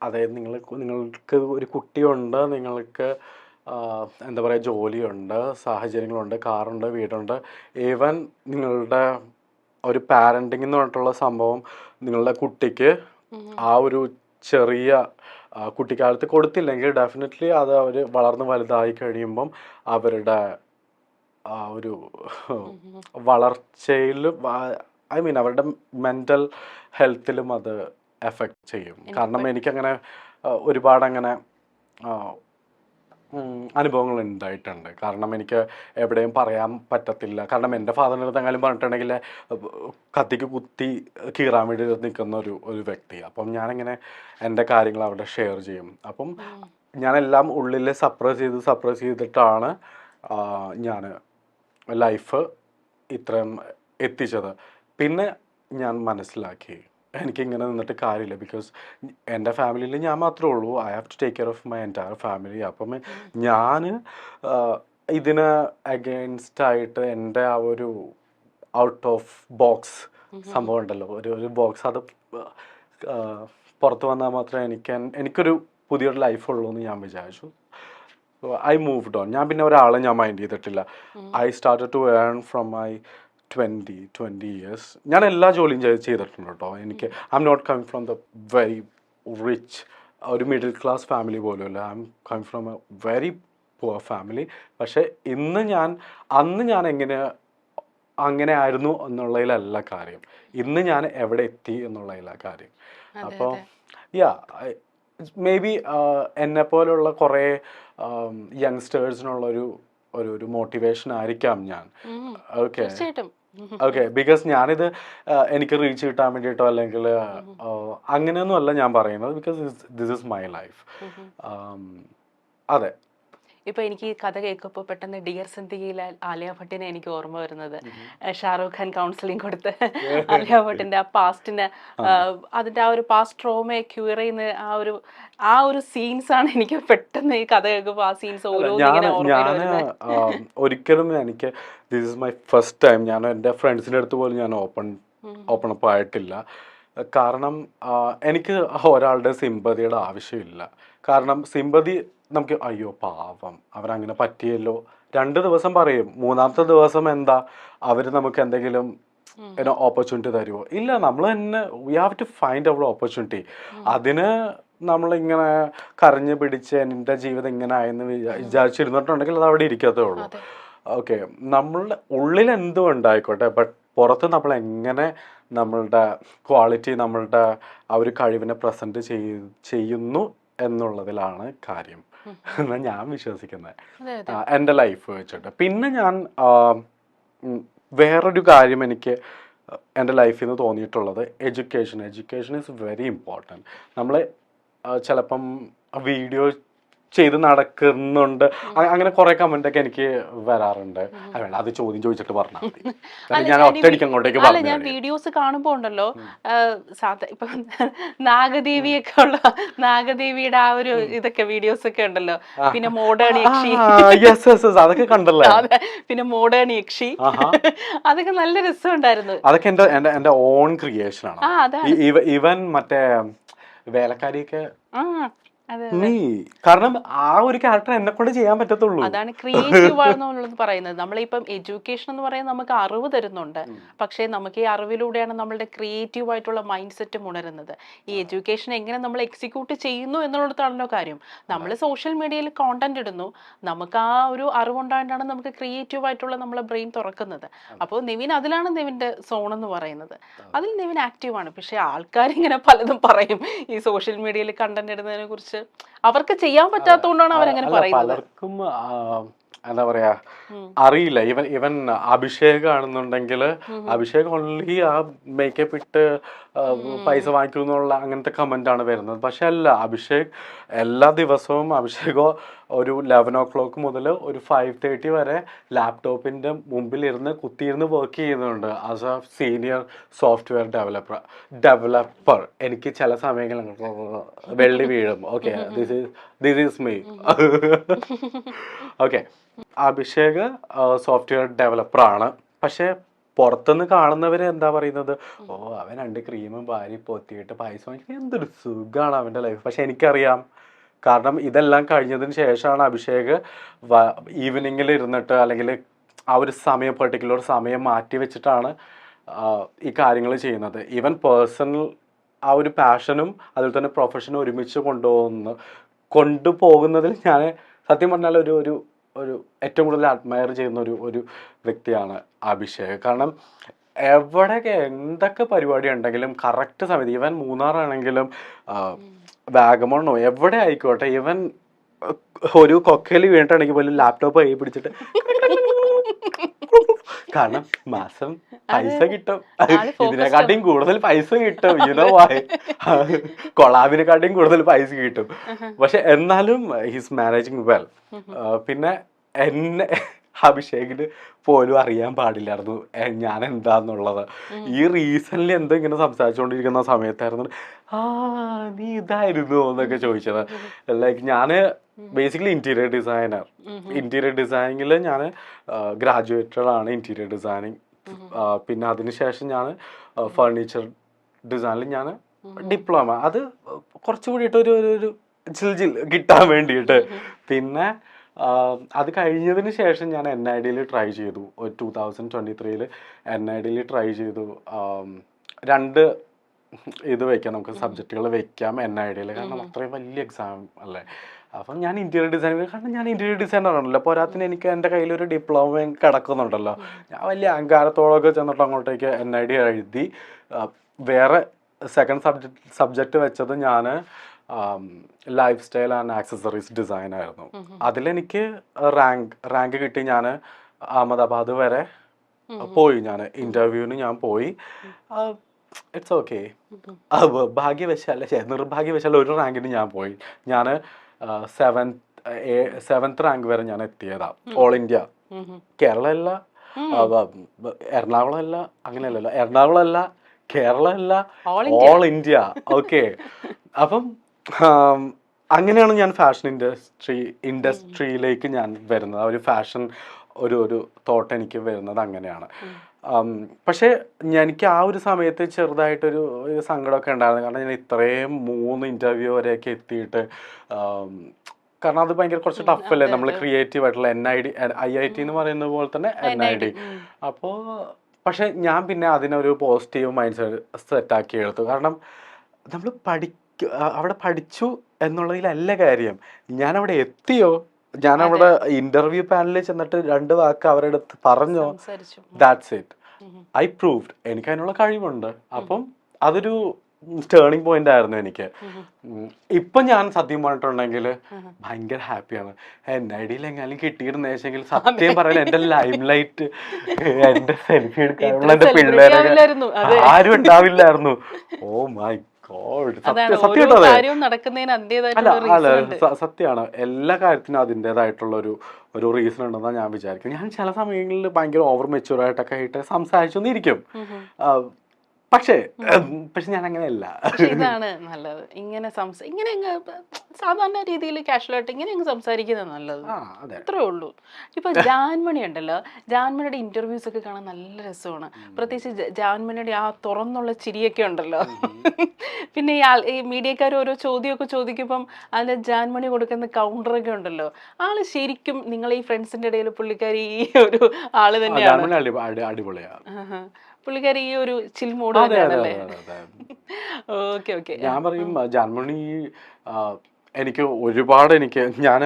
അതായത് നിങ്ങൾക്ക് ഒരു കുട്ടിയുണ്ട്, നിങ്ങൾക്ക് എന്താ പറയുക ജോലിയുണ്ട്, സാഹചര്യങ്ങളുണ്ട്, കാറുണ്ട്, വീടുണ്ട്. ഈവൻ നിങ്ങളുടെ ഒരു പാരൻറ്റിങ് എന്ന് പറഞ്ഞിട്ടുള്ള സംഭവം നിങ്ങളുടെ കുട്ടിക്ക് ആ ഒരു ചെറിയ കുട്ടിക്കാലത്ത് കൊടുത്തില്ലെങ്കിൽ ഡെഫിനറ്റ്ലി അത് അവർ വളർന്ന് വലുതായി കഴിയുമ്പം അവരുടെ ആ ഒരു വളർച്ചയിൽ അവരുടെ മെൻ്റൽ ഹെൽത്തിലും അത് എഫക്റ്റ് ചെയ്യും. കാരണം എനിക്കങ്ങനെ ഒരുപാട് അങ്ങനെ അനുഭവങ്ങൾ ഉണ്ടായിട്ടുണ്ട്. കാരണം എനിക്ക് എവിടെയും പറയാൻ പറ്റത്തില്ല. കാരണം എൻ്റെ ഫാദറിൻ്റെ അടുത്ത് എങ്ങാനും പറഞ്ഞിട്ടുണ്ടെങ്കിൽ കത്തിക്ക് കുത്തി കീറാൻ വേണ്ടി നിൽക്കുന്ന ഒരു വ്യക്തി. അപ്പം ഞാനിങ്ങനെ എൻ്റെ കാര്യങ്ങൾ അവിടെ ഷെയർ ചെയ്യും. അപ്പം ഞാനെല്ലാം ഉള്ളിൽ സപ്രസ് ചെയ്തിട്ടാണ് ഞാൻ ലൈഫ് ഇത്രയും എത്തിച്ചത്. പിന്നെ ഞാൻ മനസ്സിലാക്കി എനിക്കിങ്ങനെ നിന്നിട്ട് കാര്യമില്ല. ബിക്കോസ് എൻ്റെ ഫാമിലിയിൽ ഞാൻ മാത്രമേ ഉള്ളൂ. I have to take care of my entire family. അപ്പം ഞാൻ ഇതിന് അഗെയിൻസ്റ്റായിട്ട് എൻ്റെ ആ ഒരു ഔട്ട് ഓഫ് ബോക്സ് സംഭവം ഉണ്ടല്ലോ, ഒരു ബോക്സ്, അത് പുറത്ത് വന്നാൽ മാത്രമേ എനിക്കൊരു പുതിയൊരു ലൈഫുള്ളൂ എന്ന് ഞാൻ വിചാരിച്ചു. I moved on. ഞാൻ പിന്നെ ഒരാളെ ഞാൻ മൈൻഡ് ചെയ്തിട്ടില്ല. I started to earn from my 20 years. ഞാൻ എല്ലാ ജോലിയും ചെയ്തിട്ടുണ്ട് കേട്ടോ. എനിക്ക് I M not coming from the very rich, ഒരു മിഡിൽ ക്ലാസ് ഫാമിലി പോലുമല്ല. I am coming from a very poor family. പക്ഷേ അന്ന് ഞാൻ അങ്ങനെ ആയിരുന്നു എന്നുള്ളതിലല്ല കാര്യം. ഇന്ന് ഞാൻ എവിടെ എത്തി എന്നുള്ളതിലാണ് കാര്യം. അപ്പോൾ മേ ബി എന്നെ പോലുള്ള കുറേ യങ്സ്റ്റേഴ്സിനുള്ളൊരു ഒരു മോട്ടിവേഷൻ ആയിരിക്കാം ഞാൻ. ഓക്കെ ബിക്കോസ് ഞാനിത് എനിക്ക് റീച്ച് കിട്ടാൻ വേണ്ടിയിട്ടോ അല്ലെങ്കിൽ അങ്ങനെയൊന്നും അല്ല ഞാൻ പറയുന്നത്. Because this is my life. അതെ. ഇപ്പൊ എനിക്ക് ഈ കഥ കേൾക്കുമ്പോൾ പെട്ടെന്ന് ഡിയർ സിന്ദഗിയിലെ ആലിയ ഭട്ടിനെ എനിക്ക് ഓർമ്മ വരുന്നത്. ഷാറൂഖ് ഖാൻ കൗൺസിലിംഗ് കൊടുത്ത് ആലിയ ഭട്ടിന്റെ ആ പാസ്റ്റിന്, അതിന്റെ ആ ഒരു പാസ്റ്റ് ട്രോമയെ ക്യൂർ ചെയ്യുന്ന ആ ഒരു സീൻസ് ആണ് എനിക്ക് പെട്ടെന്ന് ഈ കഥ കേൾക്കുമ്പോൾ ആ സീൻസ് ഒരിക്കലും എനിക്ക് this is my first time ഞാൻ എൻ്റെ ഫ്രണ്ട്സിൻ്റെ അടുത്ത് പോലും ഞാൻ ഓപ്പൺ അപ്പ് ആയിട്ടില്ല. കാരണം എനിക്ക് ഒരാളുടെ സിമ്പതിയുടെ ആവശ്യമില്ല. കാരണം സിമ്പതി നമുക്ക് അയ്യോ പാവം അവരങ്ങനെ പറ്റിയല്ലോ 2 ദിവസം പറയും, 3-ാമത്തെ ദിവസം എന്താ അവർ നമുക്ക് എന്തെങ്കിലും ഓപ്പർച്യൂണിറ്റി തരുമോ? ഇല്ല. നമ്മൾ തന്നെ we have to find our opportunity. അതിന് നമ്മളിങ്ങനെ കരഞ്ഞു പിടിച്ച് എൻ്റെ ജീവിതം ഇങ്ങനെ ആയെന്ന് വിചാരിച്ചിരുന്നിട്ടുണ്ടെങ്കിൽ അത് അവിടെ ഇരിക്കത്തേ ഉള്ളൂ. ഓക്കെ, നമ്മളുടെ ഉള്ളിൽ എന്തും ഉണ്ടായിക്കോട്ടെ, ബട്ട് പുറത്ത് നമ്മൾ എങ്ങനെ നമ്മളുടെ ക്വാളിറ്റി, നമ്മളുടെ ആ ഒരു കഴിവിനെ പ്രസൻറ്റ് ചെയ്യുന്നു എന്നുള്ളതിലാണ് കാര്യം എന്നാണ് ഞാൻ വിശ്വസിക്കുന്നത് എൻ്റെ ലൈഫ് വെച്ചിട്ട്. പിന്നെ ഞാൻ വേറൊരു കാര്യം എനിക്ക് എൻ്റെ ലൈഫിൽ നിന്ന് തോന്നിയിട്ടുള്ളത് എഡ്യൂക്കേഷൻ ഈസ് വെരി ഇമ്പോർട്ടൻറ്റ്. നമ്മൾ ചിലപ്പം വീഡിയോ ചെയ്ത് നടക്കുന്നുണ്ട്. അങ്ങനെ കുറെ കമന്റ് ഒക്കെ എനിക്ക് വരാറുണ്ട്. വേണ്ട, അത് ചോദ്യം ചോദിച്ചിട്ട് പറഞ്ഞാൽ മതി. കാരണം ഞാൻ ഒറ്റയടിക്ക് അങ്ങോട്ടേക്ക് അല്ല, പറഞ്ഞു. ഞാൻ വീഡിയോസ് കാണുമ്പോ ഉണ്ടല്ലോ ഇപ്പൊ നാഗദേവിയൊക്കെ ഉള്ള നാഗദേവിയുടെ ആ ഒരു ഇതൊക്കെ വീഡിയോസ് ഒക്കെ ഉണ്ടല്ലോ, പിന്നെ മോഡേൺ യക്ഷി, അതൊക്കെ കണ്ടല്ലേ. അതെ, പിന്നെ മോഡേൺ യക്ഷി, അതൊക്കെ നല്ല രസമുണ്ടായിരുന്നു. അതൊക്കെ എന്റെ ഓൺ ക്രിയേഷൻ ആണ്. ഈവൻ മറ്റേ വേലക്കാരിയൊക്കെ കാരണം ആ ഒരു ക്യാരക്ടർ എന്നെ കൊണ്ട് ചെയ്യാൻ പറ്റത്തുള്ളൂ. അതാണ് ക്രിയേറ്റീവ് ആണെന്നുള്ളത് പറയുന്നത്. നമ്മളിപ്പം എഡ്യൂക്കേഷൻ എന്ന് പറയുന്നത് നമുക്ക് അറിവ് തരുന്നുണ്ട്, പക്ഷേ നമുക്ക് ഈ അറിവിലൂടെയാണ് നമ്മളുടെ ക്രിയേറ്റീവ് ആയിട്ടുള്ള മൈൻഡ് സെറ്റും ഉണരുന്നത്. ഈ എഡ്യൂക്കേഷൻ എങ്ങനെ നമ്മൾ എക്സിക്യൂട്ട് ചെയ്യുന്നു എന്നുള്ളതാണല്ലോ കാര്യം. നമ്മൾ സോഷ്യൽ മീഡിയയിൽ കോണ്ടന്റ് ഇടുന്നു, നമുക്ക് ആ ഒരു അറിവുണ്ടായിട്ടാണ് നമുക്ക് ക്രിയേറ്റീവ് ആയിട്ടുള്ള നമ്മളെ ബ്രെയിൻ തുറക്കുന്നത്. അപ്പോൾ നിവിൻ അതിലാണ് നിവിൻ്റെ സോൺ എന്ന് പറയുന്നത്. അതിൽ നിവിൻ ആക്റ്റീവാണ്. പക്ഷേ ആൾക്കാരിങ്ങനെ പലതും പറയും ഈ സോഷ്യൽ മീഡിയയിൽ കണ്ടന്റ് ഇടുന്നതിനെ കുറിച്ച്. അവർക്ക് ചെയ്യാൻ പറ്റാത്തതുകൊണ്ടാണ് അവരങ്ങനെ പറയുന്നത്. പലർക്കും എന്താ പറയാ അറിയില്ല. ഇവൻ അഭിഷേക് ആണെന്നുണ്ടെങ്കിൽ അഭിഷേക് ഓൺലി ആ മേക്കപ്പ് ഇട്ട് പൈസ വാങ്ങിക്കും എന്നുള്ള അങ്ങനത്തെ കമന്റ് ആണ് വരുന്നത്. പക്ഷെ അല്ല, അഭിഷേക് എല്ലാ ദിവസവും അഭിഷേക് ഒരു 11 o'clock മുതൽ ഒരു 5:30 വരെ ലാപ്ടോപ്പിന്റെ മുമ്പിൽ ഇരുന്ന് കുത്തിയിരുന്ന് വർക്ക് ചെയ്യുന്നുണ്ട് as a senior software developer. എനിക്ക് ചില സമയങ്ങളിൽ വെള്ളി വീഴും. Okay, this is me. Okay, Abhishek software ഡെവലപ്പറാണ്. പക്ഷെ പുറത്തുനിന്ന് കാണുന്നവര് എന്താ പറയുന്നത്, ഓ അവൻ 2 ക്രീമും ഭാര്യ പൊത്തിയിട്ട് പൈസ വാങ്ങിക്കുന്നത് എന്തൊരു സുഖമാണ് അവൻ്റെ ലൈഫ്. പക്ഷെ എനിക്കറിയാം, കാരണം ഇതെല്ലാം കഴിഞ്ഞതിന് ശേഷമാണ് അഭിഷേക് ഈവനിങ്ങിൽ ഇരുന്നിട്ട് അല്ലെങ്കിൽ ആ ഒരു സമയം പെർട്ടിക്കുലർ സമയം മാറ്റി വെച്ചിട്ടാണ് ഈ കാര്യങ്ങൾ ചെയ്യുന്നത്. ഈവൻ പേഴ്സണൽ ആ ഒരു പാഷനും അതുപോലെ തന്നെ പ്രൊഫഷനും ഒരുമിച്ച് കൊണ്ടുപോകുന്നതിൽ ഞാൻ സത്യം പറഞ്ഞാൽ ഒരു ഏറ്റവും കൂടുതൽ അഡ്മയർ ചെയ്യുന്ന ഒരു വ്യക്തിയാണ് അഭിഷേക്. കാരണം എവിടെയൊക്കെ എന്തൊക്കെ പരിപാടി ഉണ്ടെങ്കിലും കറക്റ്റ് സമയത്ത്, ഇവൻ മൂന്നാറാണെങ്കിലും വാഗമണ്ണോ എവിടെ ആയിക്കോട്ടെ, ഇവൻ ഒരു കൊക്കയിൽ വീണിട്ടാണെങ്കിൽ പോലും ലാപ്ടോപ്പ് കൈ പിടിച്ചിട്ട് കാരണം മാസം പൈസ കിട്ടും, ഇതിനെക്കാട്ടിയും കൂടുതൽ പൈസ കിട്ടും, കൊളാബിനെക്കാട്ടിയും കൂടുതൽ പൈസ കിട്ടും. പക്ഷെ എന്നാലും ഹിസ് മാനേജിങ് വെൽ. പിന്നെ എന്നെ അഭിഷേകിന് പോലും അറിയാൻ പാടില്ലായിരുന്നു ഞാൻ എന്താന്നുള്ളത്. ഈ റീസെന്റ് എന്തോ ഇങ്ങനെ സംസാരിച്ചുകൊണ്ടിരിക്കുന്ന സമയത്തായിരുന്നു നീ ഇതായിരുന്നു എന്നൊക്കെ ചോദിച്ചത്. ലൈക്ക് ഞാന് ബേസിക്കലി ഇന്റീരിയർ ഡിസൈനിങ്ങിൽ ഞാൻ ഗ്രാജുവേറ്റഡ് ആണ് ഇന്റീരിയർ ഡിസൈനിങ്. പിന്നെ അതിനുശേഷം ഞാൻ ഫർണിച്ചർ ഡിസൈനിൽ ഞാൻ ഡിപ്ലോമ, അത് കുറച്ചുകൂടിയിട്ട് ഒരു ജിൽ കിട്ടാൻ വേണ്ടിയിട്ട്. പിന്നെ അത് കഴിഞ്ഞതിന് ശേഷം ഞാൻ NID ട്രൈ ചെയ്തു. 2023 NID ട്രൈ ചെയ്തു. 2 ഇത് വയ്ക്കാം, നമുക്ക് സബ്ജക്റ്റുകൾ വയ്ക്കാം NID, കാരണം അത്രയും വലിയ എക്സാം അല്ലേ. അപ്പം ഞാൻ ഇന്റീരിയർ ഡിസൈനർ, കാരണം ഞാൻ ഇന്റീരിയർ ഡിസൈനർ ആണല്ലോ, പോരാത്തിന് എനിക്ക് എൻ്റെ കയ്യിലൊരു ഡിപ്ലോമ കിടക്കുന്നുണ്ടല്ലോ. ഞാൻ വലിയ അഹങ്കാരത്തോടൊക്കെ ചെന്നിട്ട് അങ്ങോട്ടേക്ക് NID എഴുതി. വേറെ സെക്കൻഡ് സബ്ജക്റ്റ് വെച്ചത് ഞാൻ life style and accessories design ആയിരുന്നു. അതിലെനിക്ക് റാങ്ക് കിട്ടി. ഞാൻ അഹമ്മദാബാദ് വരെ പോയി, ഞാൻ ഇന്റർവ്യൂവിന് ഞാൻ പോയി. ഇറ്റ്സ് ഓക്കെ, നിർഭാഗ്യവശാൽ ഒരു റാങ്കിന് ഞാൻ പോയി. ഞാൻ 7th റാങ്ക് വരെ ഞാൻ എത്തിയതാ. ഓൾ ഇന്ത്യ, കേരള അല്ല, എറണാകുളം അല്ല, അങ്ങനെയല്ലല്ലോ, എറണാകുളം അല്ല, കേരള അല്ല, ഓൾ ഇന്ത്യ. ഓക്കെ, അപ്പം അങ്ങനെയാണ് ഞാൻ ഫാഷൻ ഇൻഡസ്ട്രിയിലേക്ക് ഞാൻ വരുന്നത്. ഒരു ഫാഷൻ ഒരു തോട്ട് എനിക്ക് വരുന്നത് അങ്ങനെയാണ്. പക്ഷേ എനിക്ക് ആ ഒരു സമയത്ത് ചെറുതായിട്ടൊരു സങ്കടമൊക്കെ ഉണ്ടായിരുന്നു. കാരണം ഞാൻ ഇത്രയും 3 ഇൻ്റർവ്യൂ വരെയൊക്കെ എത്തിയിട്ട്, കാരണം അത് ഭയങ്കര കുറച്ച് ടഫല്ലേ, നമ്മൾ ക്രിയേറ്റീവ് ആയിട്ടുള്ള IIT എന്ന് പറയുന്നത് പോലെ തന്നെ NID. അപ്പോൾ പക്ഷെ ഞാൻ പിന്നെ അതിനൊരു പോസിറ്റീവ് മൈൻഡ് സെറ്റാക്കി എടുത്തു. കാരണം നമ്മൾ അവിടെ പഠിച്ചു എന്നുള്ളതിലല്ല കാര്യം, ഞാൻ അവിടെ എത്തിയോ, ഞാൻ അവിടെ ഇന്റർവ്യൂ പാനലിൽ ചെന്നിട്ട് 2 വാക്ക് അവരുടെ അടുത്ത് പറഞ്ഞോ, ദാറ്റ്സ് ഇറ്റ്, ഐ പ്രൂവ്ഡ് എനിക്ക് അതിനുള്ള കഴിവുണ്ട്. അപ്പം അതൊരു ടേണിംഗ് പോയിന്റ് ആയിരുന്നു എനിക്ക്. ഇപ്പൊ ഞാൻ സത്യം പറഞ്ഞിട്ടുണ്ടെങ്കിൽ ഭയങ്കര ഹാപ്പിയാണ്. NID എങ്ങാനും കിട്ടിയിരുന്നെങ്കിൽ സത്യം പറയാൻ എന്റെ ലൈം ലൈറ്റ്, എന്റെ സെൽഫി എടുക്കാനുള്ള എന്റെ പിള്ളേരെ ആരും ഉണ്ടാവില്ലായിരുന്നു. ഓ മൈ God, അതാണ് സത്യം ഓരോ കേട്ടോ അത്. കാര്യവും നടക്കുന്നതിന് അല്ല അതിൻ്റെതായിട്ടുള്ള അല്ല റീസൺ ഉണ്ട്. സത്യമാണ്, എല്ലാ കാര്യത്തിനും അതിൻ്റെതായിട്ടുള്ള ഒരു റീസൺ ഉണ്ടെന്നാണ് ഞാൻ വിചാരിക്കുന്നത്. ഞാൻ ചില സമയങ്ങളിൽ ഭയങ്കര ഓവർ മെച്യൂർ ആയിട്ടൊക്കെ ആയിട്ട് സംസാരിച്ചൊന്നിരിക്കും. പക്ഷേ ഞാൻ അങ്ങനെയല്ല. പക്ഷെ ഇതാണ് നല്ലത്, ഇങ്ങനെ ഇങ്ങനെ സാധാരണ രീതിയിൽ കാഷ്വലായിട്ട് ഇങ്ങനെ അങ്ങ് സംസാരിക്കുന്നത് നല്ലത്. അതെ. അത്രേ ഉള്ളൂ. ഇപ്പൊ ജാൻമണി ഉണ്ടല്ലോ, ജാൻമണിയുടെ ഇന്റർവ്യൂസ് ഒക്കെ കാണാൻ നല്ല രസമാണ്. പ്രത്യേകിച്ച് ജാൻമണിയുടെ ആ തുറന്നുള്ള ചിരിയൊക്കെ ഉണ്ടല്ലോ. പിന്നെ ഈ മീഡിയക്കാർ ഓരോ ചോദ്യമൊക്കെ ചോദിക്കുമ്പം അതിൽ ജാൻമണി കൊടുക്കുന്ന കൗണ്ടറൊക്കെ ഉണ്ടല്ലോ. ആള് ശരിക്കും നിങ്ങൾ ഈ ഫ്രണ്ട്സിന്റെ ഇടയിൽ പുള്ളിക്കാരി ഈ ഒരു ആള് തന്നെയാണ്. അടിപൊളിയാ പുള്ളിക്കാരി ഈ ഒരു ചിൽ മോഡ് അതെ അതെ തന്നെയാണല്ലേ? അതെ അതെ. Okay okay. ഞാൻ പറയും ജാൻമണി എനിക്ക് ഒരുപാട് ഞാൻ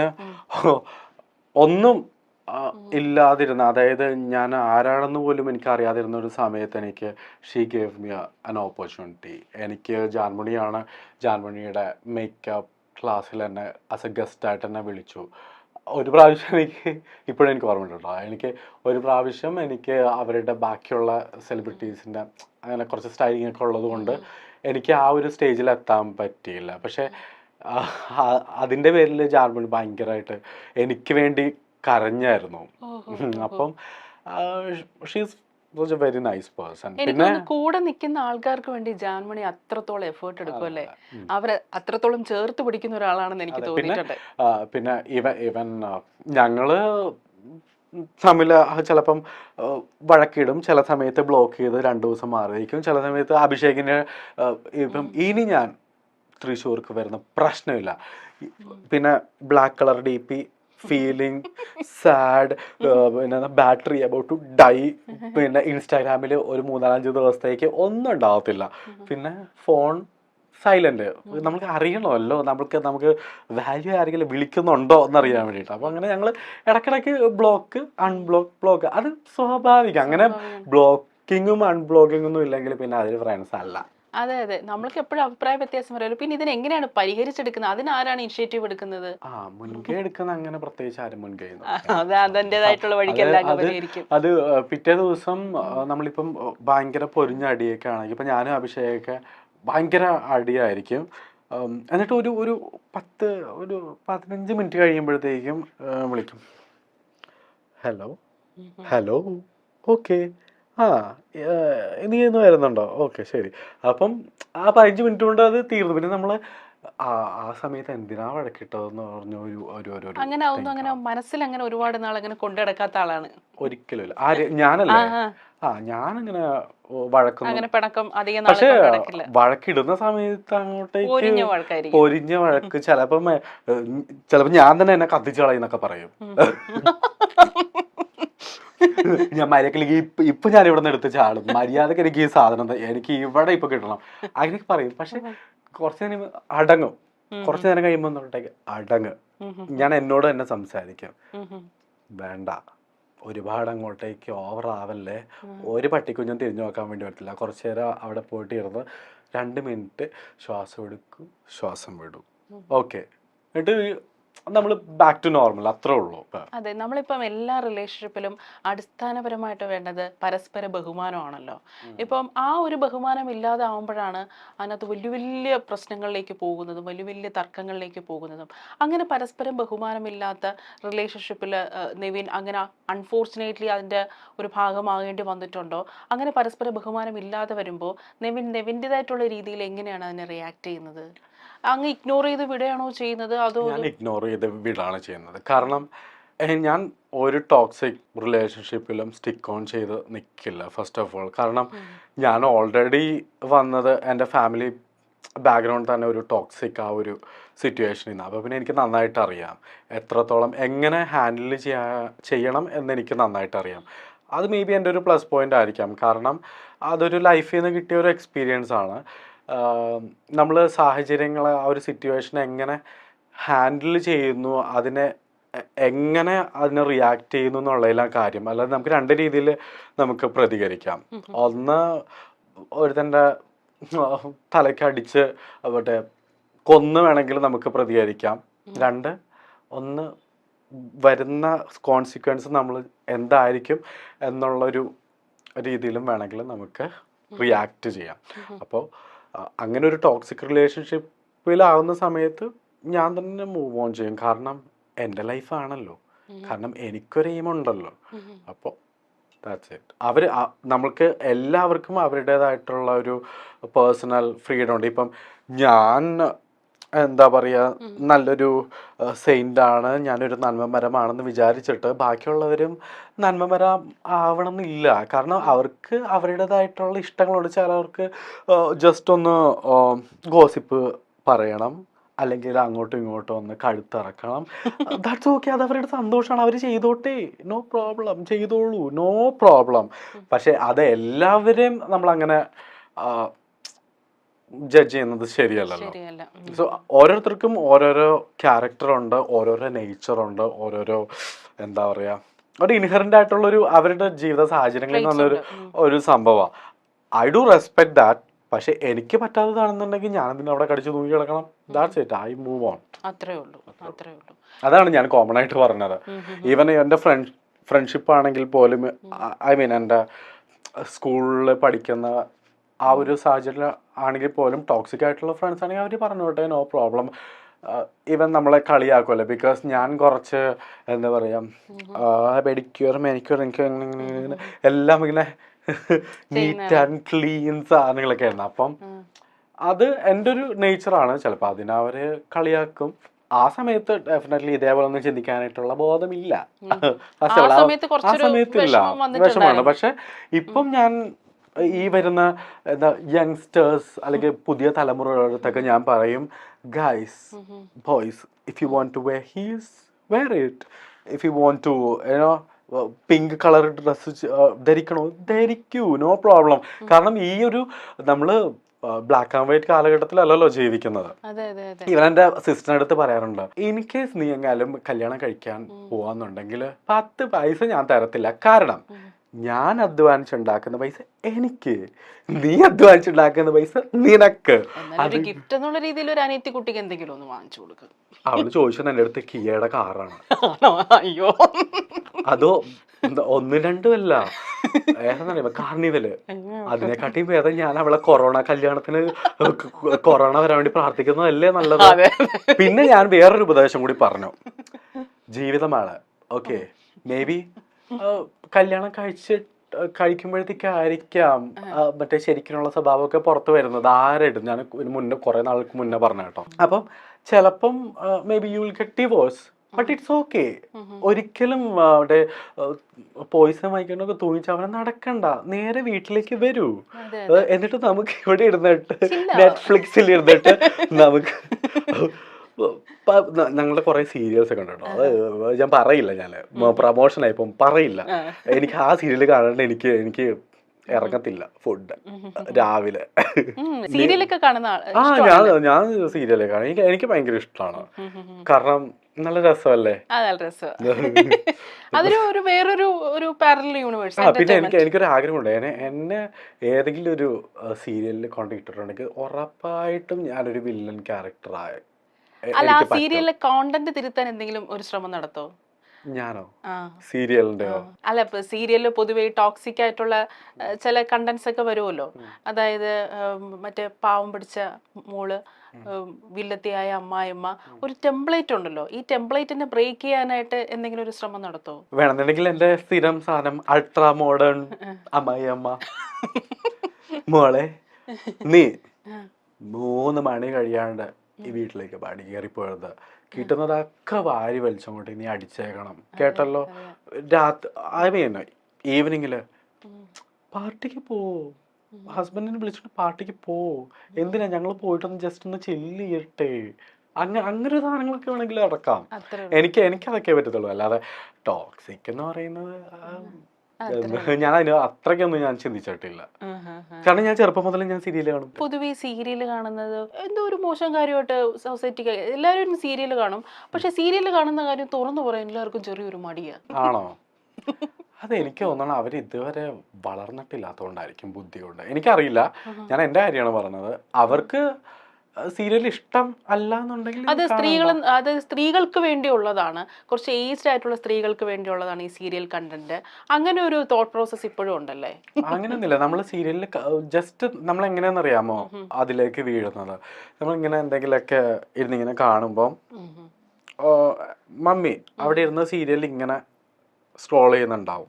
ഒന്നും ഇല്ലാതിരുന്ന, അതായത് ഞാൻ ആരാണെന്ന് പോലും എനിക്ക് അറിയാതിരുന്ന ഒരു സമയത്ത് എനിക്ക് ഷീ ഗേവ് മി അൻ ഓപ്പർച്യൂണിറ്റി. എനിക്ക് ജാൻമണിയുടെ മേക്കപ്പ് ക്ലാസ്സിൽ എന്നെ ആസ് എ ഗസ്റ്റായിട്ട് എന്നെ വിളിച്ചു. ഒരു പ്രാവശ്യം ഇപ്പോഴും എനിക്ക് ഓർമ്മയുണ്ട് കേട്ടോ. ഒരു പ്രാവശ്യം അവരുടെ ബാക്കിയുള്ള സെലിബ്രിറ്റീസിൻ്റെ അങ്ങനെ കുറച്ച് സ്റ്റൈലിംഗ് ഒക്കെ ഉള്ളത് കൊണ്ട് എനിക്ക് ആ ഒരു സ്റ്റേജിൽ എത്താൻ പറ്റിയില്ല. പക്ഷെ അതിൻ്റെ പേരിൽ ജാൻമണി ഭയങ്കരമായിട്ട് എനിക്ക് വേണ്ടി കരഞ്ഞായിരുന്നു. അപ്പം she's was A very nice person. പിന്നെ കൂടെ നിൽക്കുന്ന ആൾക്കാർക്ക് വേണ്ടി ജാൻമണി അത്രത്തോളം എഫേർട്ട് എടുക്കുമല്ലേ, അവരെ അത്രത്തോളം ചേർത്ത് പിടിക്കുന്ന ഒരാളാണെന്ന് എനിക്ക് തോന്നിയിട്ടുണ്ട്. പിന്നെ ഇവൻ ഞങ്ങള് തമ്മിൽ ചിലപ്പം വഴക്കിടും, ചില സമയത്ത് ബ്ലോക്ക് ചെയ്ത് 2 ദിവസം മാറിയിരിക്കും, ചില സമയത്ത് അഭിഷേകിന് ഇപ്പം ഇനി ഞാൻ തൃശ്ശൂർക്ക് വരുന്ന പ്രശ്നമില്ല. പിന്നെ black colour DP, feeling sad, പിന്നെ ബാറ്ററി അബൌട്ട് ടു ഡൈ, പിന്നെ ഇൻസ്റ്റാഗ്രാമിൽ ഒരു 3-4 ദിവസത്തേക്ക് ഒന്നും ഉണ്ടാവത്തില്ല. പിന്നെ ഫോൺ സൈലന്റ്. നമുക്ക് അറിയണമല്ലോ, നമുക്ക് വാല്യൂ ആരെങ്കിലും വിളിക്കുന്നുണ്ടോ എന്നറിയാൻ വേണ്ടിയിട്ട്. അപ്പം അങ്ങനെ ഞങ്ങൾ ഇടയ്ക്കിടയ്ക്ക് ബ്ലോക്ക് ബ്ലോക്ക് അത് സ്വാഭാവികം. അങ്ങനെ ബ്ലോക്കിങ്ങും അൺബ്ലോക്കിങ്ങും ഒന്നും ഇല്ലെങ്കിൽ പിന്നെ അതിൽ ഫ്രണ്ട്സ് അല്ല. അതെ അതെ, നമ്മൾക്ക് എപ്പോഴും അഭിപ്രായ വ്യത്യാസം വരുമല്ലോ. പിന്നെ ഇതിനെങ്ങനെയാണ് പരിഹരിച്ചെടുക്കുന്നത്, അതിനാരാണ് ഇനിഷ്യേറ്റീവ് എടുക്കുന്നത്? മുൻകൈ എടുക്കുന്ന അങ്ങനെ പ്രത്യേകിച്ച് ആരും മുൻകൈ അതിൻ്റെതായിട്ടുള്ള വഴിക്കെല്ലാം പരിഹരിക്കും. അത് പിറ്റേ ദിവസം നമ്മളിപ്പം ഭയങ്കര പൊരിഞ്ഞ അടിയൊക്കെ ആണെങ്കിൽ, ഇപ്പം ഞാനും അഭിഷേകൊക്കെ ഭയങ്കര അടിയായിരിക്കും. എന്നിട്ട് ഒരു 15 മിനിറ്റ് കഴിയുമ്പോഴത്തേക്കും വിളിക്കും, ഹലോ ഓക്കെ നീ എന്ന് വരുന്നുണ്ടോ, ഓക്കെ ശരി. അപ്പം ആ 15 മിനിറ്റ് കൊണ്ട് അത് തീർന്നു. പിന്നെ നമ്മൾ ആ സമയത്ത് എന്തിനാ വഴക്കിട്ടതെന്ന് പറഞ്ഞു അങ്ങനെ ഒന്നും അങ്ങനെ മനസ്സിൽ അങ്ങനെ ഒരുപാട് നാൾ അങ്ങനെ കൊണ്ടുനടക്കാത്ത ആളാണ്. ഒരിക്കലും ഞാനല്ലേ. ഞാനങ്ങനെ വഴക്കൊന്നും, പക്ഷെ വഴക്കിടുന്ന സമയത്ത് അങ്ങോട്ടേക്ക് പൊരിഞ്ഞ വഴക്ക് ചിലപ്പോ ഞാൻ തന്നെ എന്നെ കത്തിച്ചു കളയുന്നൊക്കെ പറയും. ഞാൻ മര്യാദക്ക് ഇപ്പൊ ഞാൻ ഇവിടെ നിന്ന് എടുത്ത് ചാടും, മര്യാദക്ക് എനിക്ക് ഈ സാധനം എനിക്ക് ഇവിടെ ഇപ്പൊ കിട്ടണം അങ്ങനെയൊക്കെ പറയും. പക്ഷെ കുറച്ച് നേരം അടങ്ങും, കുറച്ചു നേരം കഴിയുമ്പോൾ തൊട്ടേക്ക് ഞാൻ എന്നോട് തന്നെ സംസാരിക്കും, വേണ്ട ഒരുപാട് അങ്ങോട്ടേക്ക് ഓവർ ആവല്ലേ, ഒരു പട്ടിക്കുഞ്ഞും തിരിഞ്ഞു നോക്കാൻ വേണ്ടി പറ്റില്ല. കുറച്ചു നേരം അവിടെ പോയിട്ട് ഇരുന്ന് 2 മിനിറ്റ് ശ്വാസം എടുക്കും, ശ്വാസം വിടും, ഓക്കെ, എന്നിട്ട് നമ്മൾ ബാക്ക് ടു നോർമൽ, അത്രേ ഉള്ളൂ. അതെ, നമ്മളിപ്പം എല്ലാ റിലേഷൻഷിപ്പിലും അടിസ്ഥാനപരമായിട്ട് വേണ്ടത് പരസ്പര ബഹുമാനമാണല്ലോ. ഇപ്പം ആ ഒരു ബഹുമാനം ഇല്ലാതെ ആവുമ്പോഴാണ് അതിനകത്ത് വലിയ വലിയ പ്രശ്നങ്ങളിലേക്ക് പോകുന്നതും വലിയ വലിയ തർക്കങ്ങളിലേക്ക് പോകുന്നതും. അങ്ങനെ പരസ്പരം ബഹുമാനമില്ലാത്ത റിലേഷൻഷിപ്പിൽ നിവിൻ അങ്ങനെ അൺഫോർച്ചുനേറ്റ്ലി അതിൻ്റെ ഒരു ഭാഗമാകേണ്ടി വന്നിട്ടുണ്ടോ? അങ്ങനെ പരസ്പര ബഹുമാനം ഇല്ലാതെ വരുമ്പോൾ നെവിൻ്റെതായിട്ടുള്ള രീതിയിൽ എങ്ങനെയാണ് അതിനെ റിയാക്ട് ചെയ്യുന്നത്? അങ്ങ് ഇഗ്നോർ ചെയ്ത് വിടുകയാണോ ചെയ്യുന്നത്, അതോ? ഞാൻ ഇഗ്നോർ ചെയ്ത് വിടാണ് ചെയ്യുന്നത്. കാരണം ഞാൻ ഒരു ടോക്സിക് റിലേഷൻഷിപ്പിലും സ്റ്റിക്ക് ഓൺ ചെയ്ത് നിൽക്കില്ല, ഫസ്റ്റ് ഓഫ് ഓൾ. കാരണം ഞാൻ ഓൾറെഡി വന്നത് എൻ്റെ ഫാമിലി ബാക്ക്ഗ്രൗണ്ട് തന്നെ ഒരു ടോക്സിക് ആ ഒരു സിറ്റുവേഷനിൽ നിന്ന്. അപ്പോൾ പിന്നെ എനിക്ക് നന്നായിട്ട് അറിയാം എത്രത്തോളം എങ്ങനെ ഹാൻഡിൽ ചെയ്യണം എന്നെനിക്ക് നന്നായിട്ട് അറിയാം. അത് മേ ബി എൻ്റെ ഒരു പ്ലസ് പോയിൻ്റ് ആയിരിക്കാം. കാരണം അതൊരു ലൈഫിൽ നിന്ന് കിട്ടിയ ഒരു എക്സ്പീരിയൻസ് ആണ്. നമ്മൾ സാഹചര്യങ്ങളെ, ആ ഒരു സിറ്റുവേഷൻ എങ്ങനെ ഹാൻഡിൽ ചെയ്യുന്നു, എങ്ങനെ അതിനെ റിയാക്ട് ചെയ്യുന്നു എന്നുള്ളതിലാണ് കാര്യം. അല്ലാതെ നമുക്ക് 2 രീതിയിൽ നമുക്ക് പ്രതികരിക്കാം. ഒന്ന്, ഒരുത്തൻ്റെ തലയ്ക്ക് അടിച്ച് അവിടെ കൊന്നു വേണമെങ്കിൽ നമുക്ക് പ്രതികരിക്കാം. 2, വരുന്ന കോൺസിക്വൻസ് നമ്മൾ എന്തായിരിക്കും എന്നുള്ളൊരു രീതിയിലും വേണമെങ്കിൽ നമുക്ക് റിയാക്ട് ചെയ്യാം. അപ്പോൾ അങ്ങനെ ഒരു ടോക്സിക് റിലേഷൻഷിപ്പിലാവുന്ന സമയത്ത് ഞാൻ തന്നെ മൂവ് ഓൺ ചെയ്യും. കാരണം എൻ്റെ ലൈഫാണല്ലോ, കാരണം എനിക്കൊരു എയിമുണ്ടല്ലോ. അപ്പോൾ ദാറ്റ്സ് ഇറ്റ്. നമ്മൾക്ക് എല്ലാവർക്കും അവരുടേതായിട്ടുള്ള ഒരു പേഴ്സണൽ ഫ്രീഡം ഉണ്ട്. ഇപ്പം ഞാൻ എന്താ പറയുക, നല്ലൊരു സെയിൻ്റാണ്, ഞാനൊരു നന്മമരമാണെന്ന് വിചാരിച്ചിട്ട് ബാക്കിയുള്ളവരും നന്മമരം ആവണമെന്നില്ല. കാരണം അവർക്ക് അവരുടേതായിട്ടുള്ള ഇഷ്ടങ്ങളുണ്ട്. ചിലവർക്ക് ജസ്റ്റ് ഒന്ന് ഗോസിപ്പ് പറയണം, അല്ലെങ്കിൽ അങ്ങോട്ടും ഇങ്ങോട്ടും ഒന്ന് കഴുത്തിറക്കണം. ദാറ്റ്സ് ഓക്കെ, അത് അവരുടെ സന്തോഷമാണ്, അവർ ചെയ്തോട്ടെ, നോ പ്രോബ്ലം, ചെയ്തോളൂ, നോ പ്രോബ്ലം. പക്ഷെ അത് എല്ലാവരെയും നമ്മളങ്ങനെ ജഡ്ജ് ചെയ്യുന്നത് ശരിയല്ലല്ലോ. സോ ഓരോരുത്തർക്കും ഓരോരോ ക്യാരക്ടറുണ്ട്, ഓരോരോ നേച്ചറുണ്ട്, ഓരോരോ എന്താ പറയുക, ഒരു ഇൻഹറൻ്റ് ആയിട്ടുള്ളൊരു അവരുടെ ജീവിത സാഹചര്യങ്ങളിൽ നിന്നുള്ളൊരു ഒരു സംഭവമാണ്. I do respect that. പക്ഷെ എനിക്ക് പറ്റാത്തതാണെന്നുണ്ടെങ്കിൽ ഞാനതിന് അവിടെ കടിച്ചു തൂങ്ങി കിടക്കണം. That's it, I move on. അതാണ് ഞാൻ കോമൺ ആയിട്ട് പറഞ്ഞത്. ഈവൻ എൻ്റെ ഫ്രണ്ട്ഷിപ്പ് ആണെങ്കിൽ പോലും, ഐ മീൻ എൻ്റെ സ്കൂളിൽ പഠിക്കുന്ന ആ ഒരു സാഹചര്യം ആണെങ്കിൽ പോലും ടോക്സിക് ആയിട്ടുള്ള ഫ്രണ്ട്സ് ആണെങ്കിൽ അവർ പറഞ്ഞോട്ടെ, നോ പ്രോബ്ലം. ഈവൻ നമ്മളെ കളിയാക്കുമല്ലോ, ബിക്കോസ് ഞാൻ കുറച്ച് എന്താ പറയുക, പെഡിക്യൂർ മാനിക്യൂർ എനിക്ക് എല്ലാം ഇങ്ങനെ നീറ്റ് ആൻഡ് ക്ലീൻ സാധനങ്ങളൊക്കെ ആയിരുന്നു. അപ്പം അത് എൻ്റെ ഒരു നേച്ചറാണ്. ചിലപ്പോൾ അതിനവർ കളിയാക്കും. ആ സമയത്ത് ഡെഫിനറ്റ്ലി ഇതേപോലെ ഒന്നും ചിന്തിക്കാനായിട്ടുള്ള ബോധമില്ല, ആ സമയത്തില്ല, വിഷമാണ്. പക്ഷെ ഇപ്പം ഞാൻ ഈ വരുന്ന എന്താ യങ്സ്റ്റേഴ്സ് അല്ലെങ്കിൽ പുതിയ തലമുറകളടുത്തൊക്കെ ഞാൻ പറയും, guys, boys, if you want to wear heels, wear it. If you want to pink colour dress ധരിക്കണോ, ധരിക്കൂ, നോ പ്രോബ്ലം. കാരണം ഈ ഒരു നമ്മള് ബ്ലാക്ക് ആൻഡ് വൈറ്റ് കാലഘട്ടത്തിലല്ലല്ലോ ജീവിക്കുന്നത്. ഇവൻ എൻ്റെ സിസ്റ്ററിന്റെ അടുത്ത് പറയാറുണ്ട്, ഇൻ കേസ് നീ എങ്ങാലും കല്യാണം കഴിക്കാൻ പോവാന്നുണ്ടെങ്കിൽ 10 പൈസ ഞാൻ തരത്തില്ല. കാരണം ഞാൻ അധ്വാനിച്ചുണ്ടാക്കുന്ന പൈസ എനിക്ക്, നീ അധ്വാനിച്ചുണ്ടാക്കുന്ന പൈസ നിനക്ക്. ഗിഫ്റ്റ് എന്നുള്ള രീതിയിൽ ഒരു അനിയത്തി കുട്ടിക്ക് എന്തെങ്കിലും ഒന്ന് വാങ്ങിച്ചു കൊടുക്കുക. അവള് ചോദിച്ചത് എൻ്റെ അടുത്ത് കിയയുടെ കാറാണ്. അയ്യോ, അതോ 1-2 അല്ല, ഏതാ കാർണിവല്. അതിനെക്കാട്ടിയും ഭേദം ഞാൻ അവളെ കല്യാണത്തിന് കൊറോണ വരാൻ വേണ്ടി പ്രാർത്ഥിക്കുന്നതല്ലേ നല്ലത്. പിന്നെ ഞാൻ വേറൊരു ഉപദേശം കൂടി പറഞ്ഞു, ജീവിതമാണ്. ഓക്കെ, മേ ബി കല്യാണം കഴിക്കുമ്പോഴത്തേക്കായിരിക്കാം മറ്റേ ശരിക്കുള്ള സ്വഭാവമൊക്കെ പുറത്ത് വരുന്നത്. ആരായിട്ടും ഞാൻ കുറെ നാൾക്ക് മുന്നേ പറഞ്ഞ കേട്ടോ. അപ്പം ചിലപ്പം may be you will get divorce, but it's okay. ഒരിക്കലും അവിടെ പോയിസൺ വായിക്കണൊക്കെ തൂങ്ങിച്ച് അവനെ നടക്കണ്ട, നേരെ വീട്ടിലേക്ക് വരൂ. എന്നിട്ട് നമുക്ക് ഇവിടെ ഇരുന്നിട്ട് നെറ്റ്ഫ്ലിക്സിൽ ഇരുന്നിട്ട് നമുക്ക് ഞങ്ങളുടെ കുറെ സീരിയൽസ് ഒക്കെ ഉണ്ട് കേട്ടോ. അത് ഞാൻ പറയില്ല, ഞാൻ പ്രമോഷൻ ആയിപ്പം പറയില്ല. എനിക്ക് ആ സീരിയൽ കാണാണ്ട് എനിക്ക് ഇറങ്ങത്തില്ല ഫുഡ് രാവിലെ. ഞാൻ സീരിയലൊക്കെ കാണാം, എനിക്ക് ഭയങ്കര ഇഷ്ടമാണ്. കാരണം നല്ല രസമല്ലേ. പിന്നെ എനിക്കൊരു ആഗ്രഹമുണ്ട്, എന്നെ ഏതെങ്കിലും ഒരു സീരിയലിൽ കൊണ്ടിട്ടുണ്ടെങ്കിൽ ഉറപ്പായിട്ടും ഞാനൊരു വില്ലൻ ക്യാരക്ടറായ. അല്ല, ആ സീരിയലിലെ കോണ്ടന്റ് തിരുത്താൻ എന്തെങ്കിലും ഒരു ശ്രമം നടത്തോ? ഞാനോ? സീരിയലിന്റെയോ? അല്ല, ഇപ്പൊ സീരിയലിൽ പൊതുവെ ടോക്സിക് ആയിട്ടുള്ള ചില കണ്ടന്റ്സ് ഒക്കെ വരുമല്ലോ. അതായത് മറ്റേ പാവം പിടിച്ച മോള്, വില്ലത്തിയായ അമ്മായിയമ്മ, ഒരു ടെംപ്ലേറ്റ് ഉണ്ടല്ലോ. ഈ ടെംപ്ലേറ്റിനെ ബ്രേക്ക് ചെയ്യാനായിട്ട് എന്തെങ്കിലും ഒരു ശ്രമം നടത്തോ? വേണമെന്നുണ്ടെങ്കിൽ എന്റെ സ്ഥിരം സാധനം അൾട്രാ മോഡേൺ അമ്മായിയമ്മ. മോളെ, നീ 3 മണി കഴിയാണ്ട് ഈ വീട്ടിലേക്ക് പാടി കയറിപ്പോയത്, കിട്ടുന്നതൊക്കെ വാരി വലിച്ചങ്ങോട്ട് നീ അടിച്ചേക്കണം, കേട്ടല്ലോ. ഐ മീൻ ഈവനിങ്ങില് പാർട്ടിക്ക് പോ, ഹസ്ബൻഡിനെ വിളിച്ചിട്ട് പാർട്ടിക്ക് പോ. എന്തിനാ, ഞങ്ങൾ പോയിട്ടൊന്ന് ജസ്റ്റ് ഒന്ന് ചില്ല് ചെയ്യട്ടെ. അങ്ങനെ സാധനങ്ങളൊക്കെ വേണമെങ്കിൽ അടക്കാം. എനിക്കതൊക്കെ പറ്റത്തുള്ളൂ. അല്ലാതെ ടോക്സിക് എന്ന് പറയുന്നത് ഞാൻ അതിന് അത്രയ്ക്കൊന്നും ഞാൻ ചിന്തിച്ചിട്ടില്ല. കാരണം ഞാൻ ചെറുപ്പം മുതൽ ഞാൻ സീരിയൽ കാണും. പൊതുവെ സീരിയൽ കാണുന്നത് എന്തോ ഒരു മോശം കാര്യമായിട്ട് സൊസൈറ്റിക്ക്, എല്ലാവരും സീരിയൽ കാണും. പക്ഷെ സീരിയൽ കാണുന്ന കാര്യം തുറന്നു പറയാൻ എല്ലാവർക്കും ചെറിയൊരു മടിയാ. ആണോ? അതെനിക്ക് തോന്നണം അവർ ഇതുവരെ വളർന്നിട്ടില്ലാത്തതുകൊണ്ടായിരിക്കും, ബുദ്ധി കൊണ്ട്. എനിക്കറിയില്ല, ഞാൻ എൻ്റെ കാര്യമാണ് പറഞ്ഞത്. അവർക്ക് സീരിയൽ ഇഷ്ടം അല്ല എന്നുണ്ടെങ്കിൽ അത് സ്ത്രീകൾക്ക് വേണ്ടിയുള്ളതാണ്, കുറച്ച് ഏജ്ഡ് ആയിട്ടുള്ള സ്ത്രീകൾക്ക് വേണ്ടിയുള്ളതാണ് ഈ സീരിയൽ കണ്ടന്റ്. അങ്ങനെ ഒരു തോട്ട് പ്രോസസ് ഇപ്പോഴും ഉണ്ടല്ലേ? അങ്ങനെയൊന്നുമില്ല. നമ്മൾ സീരിയലിൽ ജസ്റ്റ് നമ്മൾ എങ്ങനെയാണെന്നറിയാമോ അതിലേക്ക് വീഴുന്നത്? നമ്മളിങ്ങനെ എന്തെങ്കിലുമൊക്കെ ഇരുന്നിങ്ങനെ കാണുമ്പോൾ മമ്മി അവിടെ ഇരുന്ന് സീരിയൽ ഇങ്ങനെ സ്ക്രോൾ ചെയ്യുന്നുണ്ടാവും.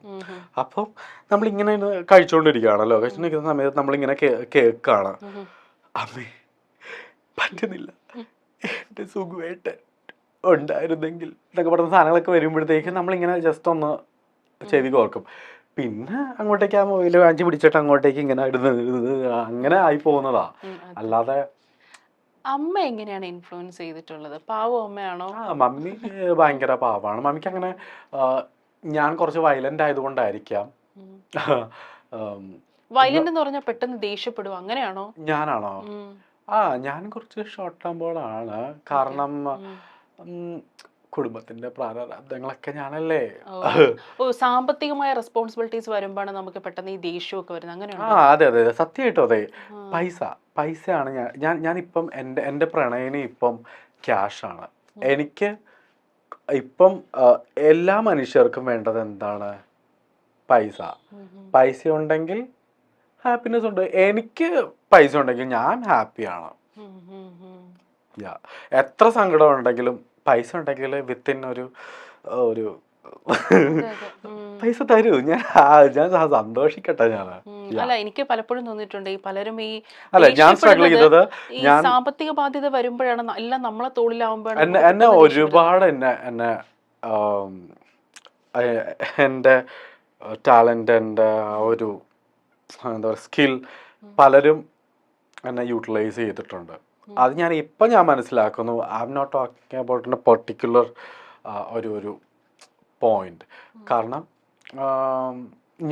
അപ്പം നമ്മളിങ്ങനെ കഴിച്ചുകൊണ്ടിരിക്കുകയാണല്ലോ. കഴിച്ചുകൊണ്ടിരിക്കുന്ന സമയത്ത് നമ്മളിങ്ങനെ കേൾക്കാണ്, അമ്മേ പറ്റുന്നില്ല, എൻ്റെ സുഖമായിട്ട് ഉണ്ടായിരുന്നെങ്കിൽ എന്നൊക്കെ പറഞ്ഞ സാധനങ്ങളൊക്കെ വരുമ്പോഴത്തേക്ക് നമ്മളിങ്ങനെ ജസ്റ്റ് ഒന്ന് ചെവി കോർക്കും. പിന്നെ അങ്ങോട്ടേക്ക് ആ മൊബൈൽ വാങ്ങിച്ച് പിടിച്ചിട്ട് അങ്ങോട്ടേക്ക് ഇങ്ങനെ അങ്ങനെ ആയി പോകുന്നതാ. അല്ലാതെ അമ്മ എങ്ങനെയാണ് ഇൻഫ്ലുവൻസ് ചെയ്തിട്ടുള്ളത്? പാവം അമ്മയാണോ? മമ്മി ഭയങ്കര പാവാണ്. മമ്മിക്ക് അങ്ങനെ ഞാൻ കുറച്ച് വയലന്റ് ആയതുകൊണ്ടായിരിക്കാം. വയലന്റ് എന്ന് പറഞ്ഞാൽ പെട്ടെന്ന് ദേഷ്യപ്പെടും, അങ്ങനെയാണോ? ഞാനാണോ? ഞാൻ കുറച്ച് ഷോർട്ട് ടെമ്പേർഡാണ്. കാരണം കുടുംബത്തിന്റെ പ്രാരാബ്ദങ്ങളൊക്കെ ഞാനല്ലേ. സാമ്പത്തികമായ റെസ്പോൺസിബിലിറ്റീസ് വരുമ്പോഴാണ് നമുക്ക് പെട്ടെന്ന് ഈ ദേഷ്യമൊക്കെ വരുന്നത്, അങ്ങനെയാണോ? അതെ അതെ സത്യമായിട്ടും അതെ. പൈസയാണ് ഞാനിപ്പം എൻ്റെ പ്രണയിനി ഇപ്പം ക്യാഷാണ്. എനിക്ക് ഇപ്പം എല്ലാ മനുഷ്യർക്കും വേണ്ടത് എന്താണ്? പൈസ ഉണ്ടെങ്കിൽ ഹാപ്പിനെസ് ഉണ്ട്. എനിക്ക് പൈസ ഉണ്ടെങ്കിൽ ഞാൻ ഹാപ്പിയാണ്. എത്ര സങ്കടം ഉണ്ടെങ്കിലും പൈസ ഉണ്ടെങ്കിൽ വിത്തിൻ ഒരു പൈസ തരൂ, ഞാൻ സന്തോഷിക്കട്ടെ. അല്ല, എനിക്ക് പലപ്പോഴും തോന്നിയിട്ടുണ്ട് ഈ പലരും ഈ ഞാൻ സ്ട്രഗിൾ ചെയ്തത് സാമ്പത്തിക ബാധ്യത വരുമ്പോഴാണ്, എല്ലാം നമ്മളെ തോളിലാവുമ്പോഴാണ് എന്നെ ഒരുപാട് എന്നെ എൻ്റെ ടാലന്റ്, എൻ്റെ ഒരു എന്താ പറയുക സ്കിൽ പലരും എന്നെ യൂട്ടിലൈസ് ചെയ്തിട്ടുണ്ട്. അത് ഞാൻ മനസ്സിലാക്കുന്നു. I M not talking about a particular ഒരു പോയിന്റ്. കാരണം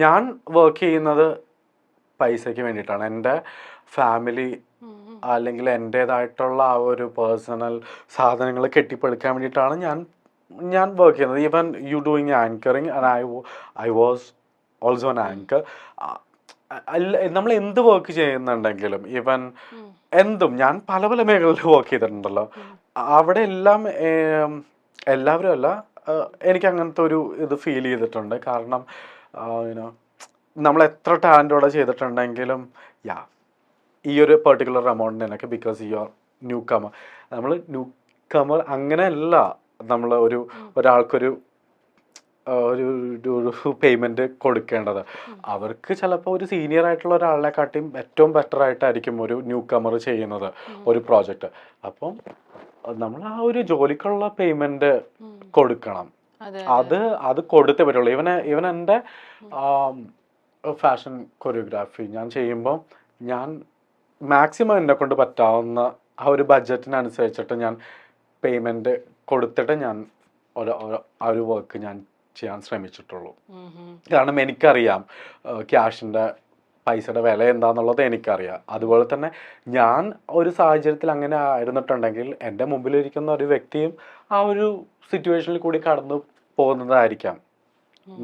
ഞാൻ വർക്ക് ചെയ്യുന്നത് പൈസയ്ക്ക് വേണ്ടിയിട്ടാണ്. എൻ്റെ ഫാമിലി അല്ലെങ്കിൽ എൻ്റേതായിട്ടുള്ള ആ ഒരു പേഴ്സണൽ സാധനങ്ങൾ കെട്ടിപ്പടുക്കാൻ വേണ്ടിയിട്ടാണ് ഞാൻ വർക്ക് ചെയ്യുന്നത്. Even you doing anchoring and I was also an anchor. നമ്മൾ എന്ത് വർക്ക് ചെയ്യുന്നുണ്ടെങ്കിലും ഈവൻ എന്തും ഞാൻ പല പല മേഖലയിൽ വർക്ക് ചെയ്തിട്ടുണ്ടല്ലോ, അവിടെ എല്ലാം എല്ലാവരും അല്ല, എനിക്ക് അങ്ങനത്തെ ഒരു ഇത് ഫീൽ ചെയ്തിട്ടുണ്ട്. കാരണം നമ്മൾ എത്ര ടാലൻറ്റോടെ ചെയ്തിട്ടുണ്ടെങ്കിലും ഈ ഒരു പെർട്ടിക്കുലർ എമൗണ്ടിനൊക്കെ because you are newcomer. നമ്മൾ ന്യൂ കമർ അങ്ങനെയല്ല നമ്മൾ ഒരാൾക്കൊരു ഒരു പേയ്മെന്റ് കൊടുക്കേണ്ടത്. അവർക്ക് ചിലപ്പോൾ ഒരു സീനിയർ ആയിട്ടുള്ള ഒരാളെക്കാട്ടിയും ഏറ്റവും ബെറ്റർ ആയിട്ടായിരിക്കും ഒരു ന്യൂ കമർ ചെയ്യുന്നത് ഒരു പ്രോജക്റ്റ്. അപ്പം നമ്മൾ ആ ഒരു ജോലിക്കുള്ള പേയ്മെന്റ് കൊടുക്കണം. അത് കൊടുത്തേ പറ്റുള്ളൂ. ഇവൻ എൻ്റെ ഫാഷൻ കൊറിയോഗ്രാഫി ഞാൻ ചെയ്യുമ്പോൾ ഞാൻ മാക്സിമം എന്നെ കൊണ്ട് പറ്റാവുന്ന ആ ഒരു ബഡ്ജറ്റിനനുസരിച്ചിട്ട് ഞാൻ പേയ്മെന്റ് കൊടുത്തിട്ട് ഞാൻ ആ ഒരു വർക്ക് ഞാൻ ചെയ്യാൻ ശ്രമിച്ചിട്ടുള്ളൂ. കാരണം എനിക്കറിയാം പൈസയുടെ വില എന്താന്നുള്ളത് എനിക്കറിയാം. അതുപോലെ തന്നെ ഞാൻ ഒരു സാഹചര്യത്തിൽ അങ്ങനെ ആയിരുന്നിട്ടുണ്ടെങ്കിൽ എൻ്റെ മുമ്പിലിരിക്കുന്ന ഒരു വ്യക്തിയും ആ ഒരു സിറ്റുവേഷനിൽ കൂടി കടന്നു പോകുന്നതായിരിക്കാം.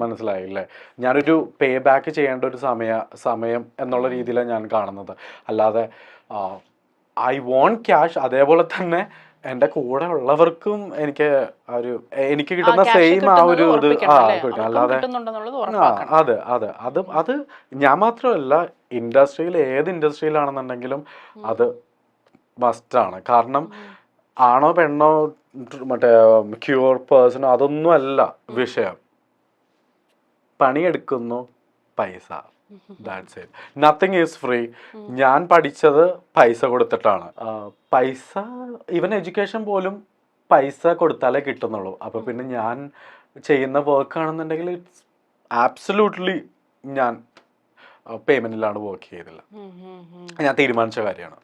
മനസ്സിലായില്ലേ? ഞാനൊരു പേ ബാക്ക് ചെയ്യേണ്ട ഒരു സമയം എന്നുള്ള രീതിയിലാണ് ഞാൻ കാണുന്നത്. അല്ലാതെ ഐ വോണ്ട് ക്യാഷ്. അതേപോലെ തന്നെ എൻ്റെ കൂടെ ഉള്ളവർക്കും എനിക്ക് കിട്ടുന്ന സെയിം ആ ഒരു ഇത് കൊടുക്കണം. അല്ലാതെ അത് ഞാൻ മാത്രമല്ല, ഇൻഡസ്ട്രിയിൽ ഏത് ഇൻഡസ്ട്രിയിലാണെന്നുണ്ടെങ്കിലും അത് മസ്റ്റാണ്. കാരണം ആണോ പെണ്ണോ മറ്റേ ക്യൂർ പേഴ്സണോ അതൊന്നും അല്ല വിഷയം. പണിയെടുക്കുന്നു, പൈസ, that's it. Nothing is free. ഞാൻ പഠിച്ചത് പൈസ കൊടുത്തിട്ടാണ്. പൈസ ഈവൻ എഡ്യൂക്കേഷൻ പോലും പൈസ കൊടുത്താലേ കിട്ടുന്നുള്ളൂ. അപ്പൊ പിന്നെ ഞാൻ ചെയ്യുന്ന വർക്ക് ആണെന്നുണ്ടെങ്കിൽ ഇറ്റ്സ് ആബ്സല്യൂട്ട്ലി ഞാൻ പേയ്മെന്റിലാണ് വർക്ക് ചെയ്തില്ല. ഞാൻ തീരുമാനിച്ച കാര്യമാണ്.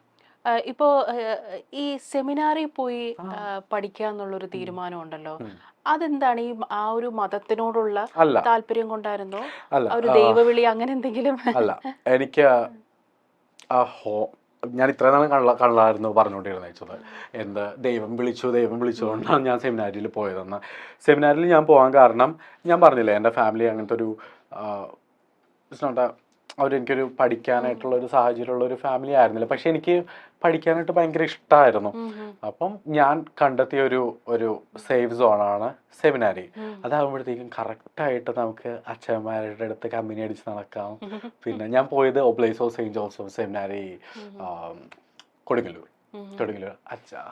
ഇപ്പോ ഈ സെമിനാറിൽ പോയി പഠിക്കുക എന്നുള്ളൊരു തീരുമാനം ഉണ്ടല്ലോ, അതെന്താണ്? ഈ ആ ഒരു മതത്തിനോടുള്ള താല്പര്യം കൊണ്ടായിരുന്നോ? ഒരു ദൈവവിളി അങ്ങനെ എന്തെങ്കിലും? അല്ല, എനിക്ക് ഞാൻ ഇത്ര നാളും കള്ളായിരുന്നു പറഞ്ഞുകൊണ്ടിരുന്നത്. എന്താ ദൈവം വിളിച്ചുകൊണ്ടാണ് ഞാൻ സെമിനാരിയിൽ പോയതെന്ന്. സെമിനാരിൽ ഞാൻ പോകാൻ കാരണം ഞാൻ പറഞ്ഞില്ലേ, എൻ്റെ ഫാമിലി അങ്ങനത്തെ ഒരു അവരെനിക്കൊരു പഠിക്കാനായിട്ടുള്ള ഒരു സാഹചര്യമുള്ള ഒരു ഫാമിലി ആയിരുന്നില്ല. പക്ഷെ എനിക്ക് പഠിക്കാനായിട്ട് ഭയങ്കര ഇഷ്ടമായിരുന്നു. അപ്പം ഞാൻ കണ്ടെത്തിയ ഒരു സേഫ് സോണാണ് സെമിനാരി. അതാകുമ്പോഴത്തേക്കും കറക്റ്റായിട്ട് നമുക്ക് അച്ഛന്മാരുടെ അടുത്ത് കമ്പനി അടിച്ച് നടക്കാം. പിന്നെ ഞാൻ പോയത് ഒബ്ലേസ് ഓഫ് സെയിൻറ്റ് ജോസഫ് സെമിനാരി, കൊടുങ്ങല്ലൂർ. അച്ഛാ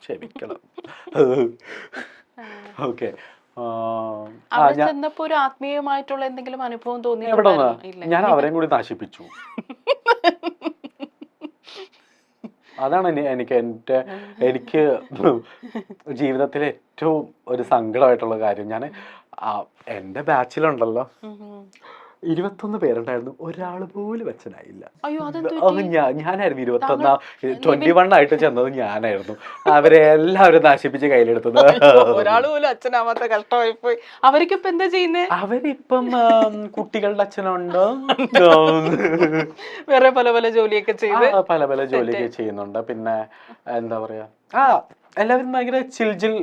ക്ഷമിക്കണം. ഓക്കെ. അവിടെ ചെന്നപ്പോ ഒരു ആത്മീയമായിട്ടുള്ള എന്തെങ്കിലും അനുഭവം എവിടെ തോന്നി? ഞാൻ അവരെയും കൂടി നശിപ്പിച്ചു. അതാണ് എനിക്ക് ജീവിതത്തിലെ ഏറ്റവും ഒരു സങ്കടമായിട്ടുള്ള കാര്യം. ഞാൻ എൻ്റെ ബാച്ചിലുണ്ടല്ലോ 21 പേരുണ്ടായിരുന്നു, ഒരാൾ പോലും അച്ഛനായില്ല. ഞാനായിരുന്നു 21 ആയിട്ട് ചെന്നത് ഞാനായിരുന്നു. അവരെ എല്ലാവരും നശിപ്പിച്ച് കയ്യിലെടുത്തത്. ഒരാൾ പോലും അച്ഛനാവാത്ത കഷ്ടമായി പോയി. അവർക്കിപ്പോ എന്താ ചെയ്യുന്നേ? അവരിപ്പം കുട്ടികളുടെ അച്ഛനുണ്ട്, വേറെ പല പല ജോലിയൊക്കെ ചെയ്ത് പല ജോലിയൊക്കെ ചെയ്യുന്നുണ്ട്. പിന്നെ എന്താ പറയാ, എല്ലാവരും ഭയങ്കര ചിൽജിൽ.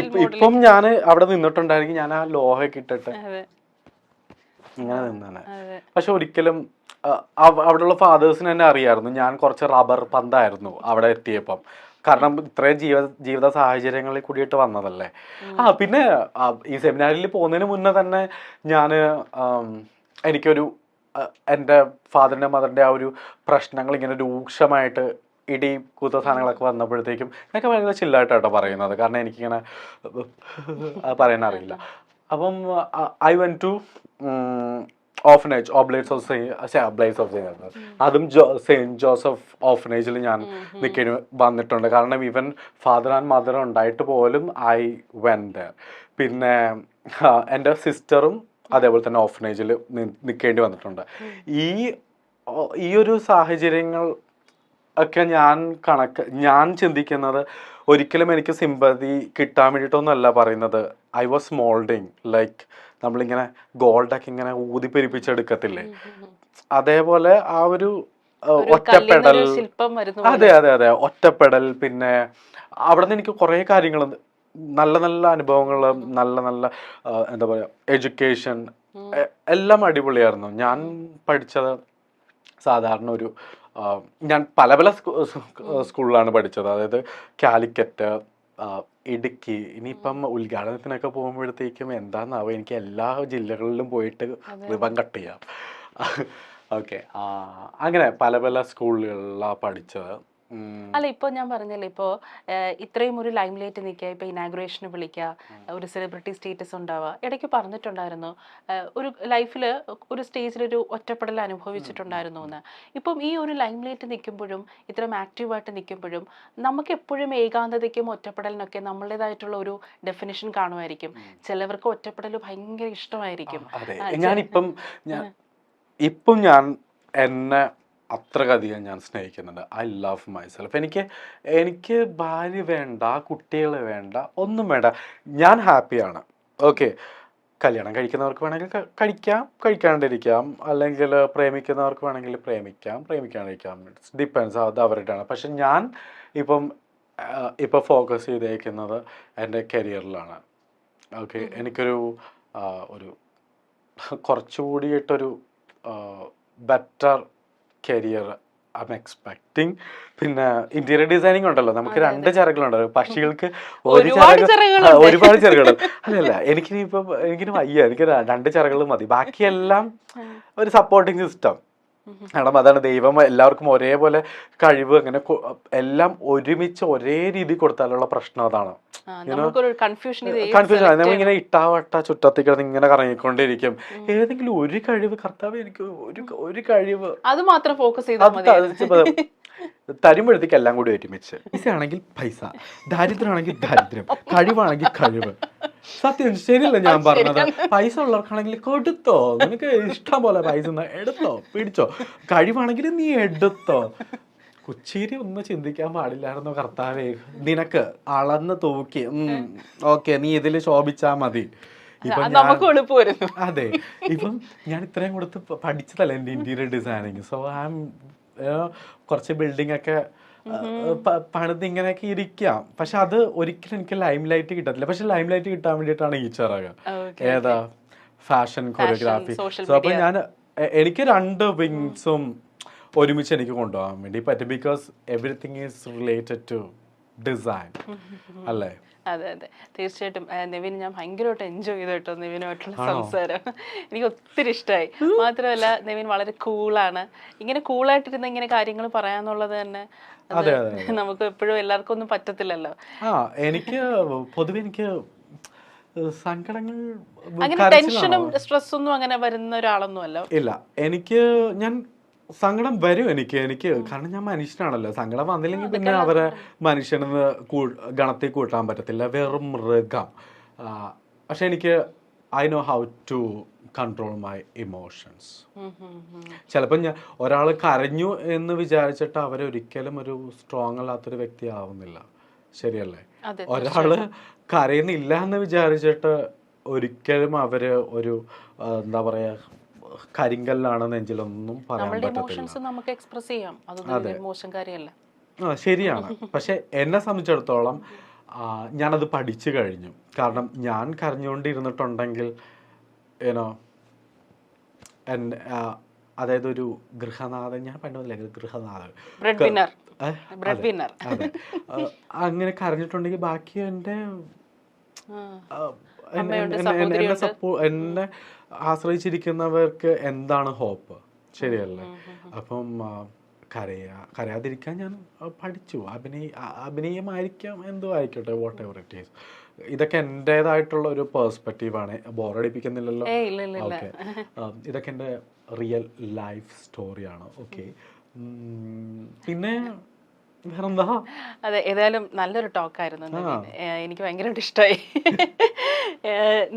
ഇപ്പം ഞാൻ അവിടെ നിന്നിട്ടുണ്ടായിരിക്കും, ഞാൻ ആ ലോഹയൊക്കെ ഇട്ടിട്ട് ഇങ്ങനെ നിന്നാണ്. പക്ഷെ ഒരിക്കലും അവിടെയുള്ള ഫാദേഴ്സിന് തന്നെ അറിയായിരുന്നു ഞാൻ കുറച്ച് റബ്ബർ പന്തായിരുന്നു അവിടെ എത്തിയപ്പം. കാരണം ഇത്രയും ജീവിത സാഹചര്യങ്ങളിൽ കൂടിയിട്ട് വന്നതല്ലേ. പിന്നെ ഈ സെമിനാരിൽ പോകുന്നതിന് മുന്നേ തന്നെ ഞാൻ എനിക്കൊരു എൻ്റെ ഫാദറിൻ്റെ മദറിൻ്റെ ആ ഒരു പ്രശ്നങ്ങൾ ഇങ്ങനെ രൂക്ഷമായിട്ട് ഇടി കൂത്ത സാധനങ്ങളൊക്കെ വന്നപ്പോഴത്തേക്കും എനിക്ക് ഭയങ്കര ചില്ലായിട്ടാട്ടോ പറയുന്നത്. കാരണം എനിക്കിങ്ങനെ പറയാൻ അറിയില്ല. അപ്പം I went to orphanage, Oblates of saint, അതും സെയിൻറ്റ് ജോസഫ് ഓഫനേജിൽ ഞാൻ നിൽക്കേണ്ടി വന്നിട്ടുണ്ട്. കാരണം ഈവൻ ഫാദർ ആൻഡ് മദർ ഉണ്ടായിട്ട് പോലും ഐ വെന്റ് ദെയർ. പിന്നെ എൻ്റെ സിസ്റ്ററും അതേപോലെ തന്നെ ഓഫനേജിൽ നിൽക്കേണ്ടി വന്നിട്ടുണ്ട്. ഈ ഒരു സാഹചര്യങ്ങൾ ഒക്കെ ഞാൻ ചിന്തിക്കുന്നത് ഒരിക്കലും എനിക്ക് സിമ്പതി കിട്ടാൻ വേണ്ടിയിട്ടൊന്നുമല്ല പറയുന്നത്. ഐ വാസ് മോൾഡിങ് ലൈക്ക് നമ്മളിങ്ങനെ ഗോൾഡൊക്കെ ഇങ്ങനെ ഊതിപ്പെരിപ്പിച്ചെടുക്കത്തില്ലേ, അതേപോലെ ആ ഒരു ഒറ്റപ്പെടൽ. അതെ ഒറ്റപ്പെടൽ. പിന്നെ അവിടെ നിന്ന് എനിക്ക് കുറേ കാര്യങ്ങൾ, നല്ല അനുഭവങ്ങൾ, നല്ല എന്താ പറയുക, എഡ്യൂക്കേഷൻ എല്ലാം അടിപൊളിയായിരുന്നു. ഞാൻ പഠിച്ചത് സാധാരണ ഞാൻ പല സ്കൂളിലാണ് പഠിച്ചത്. അതായത് കാലിക്കറ്റ്, ഇടുക്കി. ഇനിയിപ്പം ഉദ്ഘാടനത്തിനൊക്കെ പോകുമ്പോഴത്തേക്കും എന്താണെന്നാവും, എനിക്ക് എല്ലാ ജില്ലകളിലും പോയിട്ട് റിബൺ കട്ട് ചെയ്യാം. ഓക്കെ. അങ്ങനെ പല സ്കൂളുകളിലാണ് പഠിച്ചത്. അല്ല, ഇപ്പൊ ഞാൻ പറഞ്ഞല്ലേ, ഇപ്പോ ഇത്രയും ഒരു ലൈം ലൈറ്റ് നിൽക്കുക, ഇപ്പൊ ഇനാഗുറേഷന് വിളിക്കുക, ഒരു സെലിബ്രിറ്റി സ്റ്റേറ്റസ് ഉണ്ടാവുക. ഇടയ്ക്ക് പറഞ്ഞിട്ടുണ്ടായിരുന്നു ഒരു ലൈഫില് ഒരു സ്റ്റേജിലൊരു ഒറ്റപ്പെടൽ അനുഭവിച്ചിട്ടുണ്ടായിരുന്നു എന്ന്. ഇപ്പം ഈ ഒരു ലൈം ലൈറ്റ് നിൽക്കുമ്പോഴും ഇത്രയും ആക്റ്റീവായിട്ട് നിൽക്കുമ്പോഴും നമുക്ക് എപ്പോഴും ഏകാന്തതയ്ക്കും ഒറ്റപ്പെടലിനൊക്കെ നമ്മളുടേതായിട്ടുള്ള ഒരു ഡെഫിനിഷൻ കാണുമായിരിക്കും. ചിലവർക്ക് ഒറ്റപ്പെടൽ ഭയങ്കര ഇഷ്ടമായിരിക്കും. ഇപ്പം ഞാൻ എന്നെ അത്രയധികം ഞാൻ സ്നേഹിക്കുന്നുണ്ട്. I love myself. എനിക്ക് ഭാര്യ വേണ്ട, കുട്ടികൾ വേണ്ട, ഒന്നും വേണ്ട. ഞാൻ ഹാപ്പിയാണ്. ഓക്കെ, കല്യാണം കഴിക്കുന്നവർക്ക് വേണമെങ്കിൽ കഴിക്കാം, കഴിക്കാണ്ടിരിക്കാം. അല്ലെങ്കിൽ പ്രേമിക്കുന്നവർക്ക് വേണമെങ്കിൽ പ്രേമിക്കാണ്ടിരിക്കാം. ഇറ്റ്സ് ഡിപ്പെൻസ്, അത് അവരുടെയാണ്. പക്ഷെ ഞാൻ ഇപ്പം ഫോക്കസ് ചെയ്തേക്കുന്നത് എൻ്റെ കരിയറിലാണ്. ഓക്കെ, എനിക്കൊരു കുറച്ചുകൂടിയിട്ടൊരു better career I am expecting. പിന്നെ ഇന്റീരിയർ ഡിസൈനിങ് ഉണ്ടല്ലോ, നമുക്ക് 2 ചിറകുകളുണ്ടല്ലോ. പക്ഷികൾക്ക് ഒരുപാട് ചിറകുകൾ. അല്ലല്ല, എനിക്കിനി വയ്യ, എനിക്ക് 2 ചിറകുകൾ മതി. ബാക്കിയെല്ലാം ഒരു സപ്പോർട്ടിങ് സിസ്റ്റം. കാരണം അതാണ് ദൈവം എല്ലാവർക്കും ഒരേപോലെ കഴിവ്, അങ്ങനെ എല്ലാം ഒരുമിച്ച് ഒരേ രീതി കൊടുത്താലുള്ള പ്രശ്നം അതാണ്. കൺഫ്യൂഷൻ. നമ്മളിങ്ങനെ ഇട്ടാവട്ട ചുറ്റത്തിക്കിടന്ന് ഇങ്ങനെ കറങ്ങിക്കൊണ്ടിരിക്കും. ഏതെങ്കിലും ഒരു കഴിവ്, കർത്താവ് എനിക്ക് ഒരു കഴിവ് അത് മാത്രം ഫോക്കസ് ചെയ്താൽ തരുമ്പോഴത്തേക്ക് എല്ലാം കൂടി ഒരുമിച്ച്. പൈസ ആണെങ്കിൽ പൈസ, ദാരിദ്ര്യമാണെങ്കിൽ ദാരിദ്ര്യം, കഴിവാണെങ്കിൽ കഴിവ്. സത്യം, ശരിയല്ല ഞാൻ പറഞ്ഞത്. പൈസ ഉള്ളവർക്കാണെങ്കിൽ കൊടുത്തോ, നിനക്ക് ഇഷ്ടം പോലെ പൈസ എടുത്തോ, പിടിച്ചോ. കഴിവാണെങ്കിൽ നീ എടുത്തോ. കൊച്ചിരി ഒന്നും ചിന്തിക്കാൻ പാടില്ലായിരുന്നോ കർത്താവേ, നിനക്ക് അളന്ന് തൂക്കി ഓക്കെ നീ ഇതില് ശോഭിച്ചാ മതി. അതെ, ഇപ്പം ഞാൻ ഇത്രയും കൊടുത്ത് പഠിച്ചതല്ല എൻ്റെ interior designing. So I am കുറച്ച് ബിൽഡിംഗ് ഒക്കെ പണിത് ഇങ്ങനെയൊക്കെ ഇരിക്കാം. പക്ഷെ അത് ഒരിക്കലും എനിക്ക് ലൈം ലൈറ്റ് കിട്ടത്തില്ല. പക്ഷെ ലൈം ലൈറ്റ് കിട്ടാൻ വേണ്ടിയിട്ടാണ് ഈ ചിറക്. ഏതാ ഫാഷൻ കൊറിയോഗ്രാഫി. സോ അപ്പൊ ഞാൻ എനിക്ക് രണ്ട് വിങ്സും ഒരുമിച്ച് എനിക്ക് കൊണ്ടുപോകാൻ വേണ്ടി പറ്റും. Because everything is related to design അല്ലേ? അതെ അതെ തീർച്ചയായിട്ടും. നിവിൻ ഞാൻ ഭയങ്കരമായിട്ട് എൻജോയ് ചെയ്തു കേട്ടോ നിവിനുമായിട്ടുള്ള സംസാരം. എനിക്ക് ഒത്തിരി ഇഷ്ടമായി. മാത്രമല്ല നിവിൻ വളരെ കൂളാണ്. ഇങ്ങനെ കൂളായിട്ടിരുന്ന ഇങ്ങനെ കാര്യങ്ങൾ പറയാന്നുള്ളത് തന്നെ അത് നമുക്ക് എപ്പോഴും എല്ലാവർക്കും ഒന്നും പറ്റത്തില്ലല്ലോ. എനിക്ക് പൊതുവെ എനിക്ക് സങ്കടങ്ങൾ അങ്ങനെ ടെൻഷനും സ്ട്രെസ് ഒന്നും അങ്ങനെ വരുന്ന ഒരാളൊന്നും അല്ല. ഇല്ല, എനിക്ക് ഞാൻ സങ്കടം വരും എനിക്ക് കാരണം ഞാൻ മനുഷ്യനാണല്ലോ. സങ്കടം വന്നില്ലെങ്കിൽ പിന്നെ അവരെ മനുഷ്യനെന്ന് ഗണത്തിൽ കൂട്ടാൻ പറ്റത്തില്ല, വെറും മൃഗം. പക്ഷെ എനിക്ക് I know how to control my emotions. ചിലപ്പോൾ ഞാൻ ഒരാൾ കരഞ്ഞു എന്ന് വിചാരിച്ചിട്ട് അവരൊരിക്കലും ഒരു സ്ട്രോങ് അല്ലാത്തൊരു വ്യക്തി ആവുന്നില്ല, ശരിയല്ലേ? ഒരാള് കരയുന്നില്ല എന്ന് വിചാരിച്ചിട്ട് ഒരിക്കലും അവര് ഒരു എന്താ പറയാ കരിങ്കല്ലാണ് നെഞ്ചിലൊന്നും പറയാൻ പറ്റത്തില്ല. ശരിയാണ്. പക്ഷെ എന്നെ സംബന്ധിച്ചിടത്തോളം ഞാനത് പഠിച്ചു കഴിഞ്ഞു. കാരണം ഞാൻ കരഞ്ഞുകൊണ്ടിരുന്നിട്ടുണ്ടെങ്കിൽ ഏനോ അതായത് ഒരു ഗൃഹനാഥൻ, ഞാൻ പണ്ടുമില്ല ഗൃഹനാഥൻ അതെ, അങ്ങനെ കരഞ്ഞിട്ടുണ്ടെങ്കിൽ ബാക്കി എന്നെ ആശ്രയിച്ചിരിക്കുന്നവർക്ക് എന്താണ് ഹോപ്പ്, ശരിയല്ലേ? അപ്പം കരയാതിരിക്കാൻ ഞാൻ പഠിച്ചു. അഭിനയമായിരിക്കാം, എന്തോ ആയിക്കോട്ടെ, വാട്ട് എവർ ഇറ്റ് ഈസ്. ഇതൊക്കെ എൻ്റെതായിട്ടുള്ള ഒരു പെർസ്പെക്റ്റീവാണ്. ബോറടിപ്പിക്കുന്നില്ലല്ലോ? ഓക്കെ, ഇതൊക്കെ എൻ്റെ റിയൽ ലൈഫ് സ്റ്റോറിയാണ്. ഓക്കെ, പിന്നെ വേറെന്താ? അതെ, ഏതായാലും നല്ലൊരു ടോക്കായിരുന്നു. എനിക്ക് ഭയങ്കരമായിട്ട് ഇഷ്ടമായി.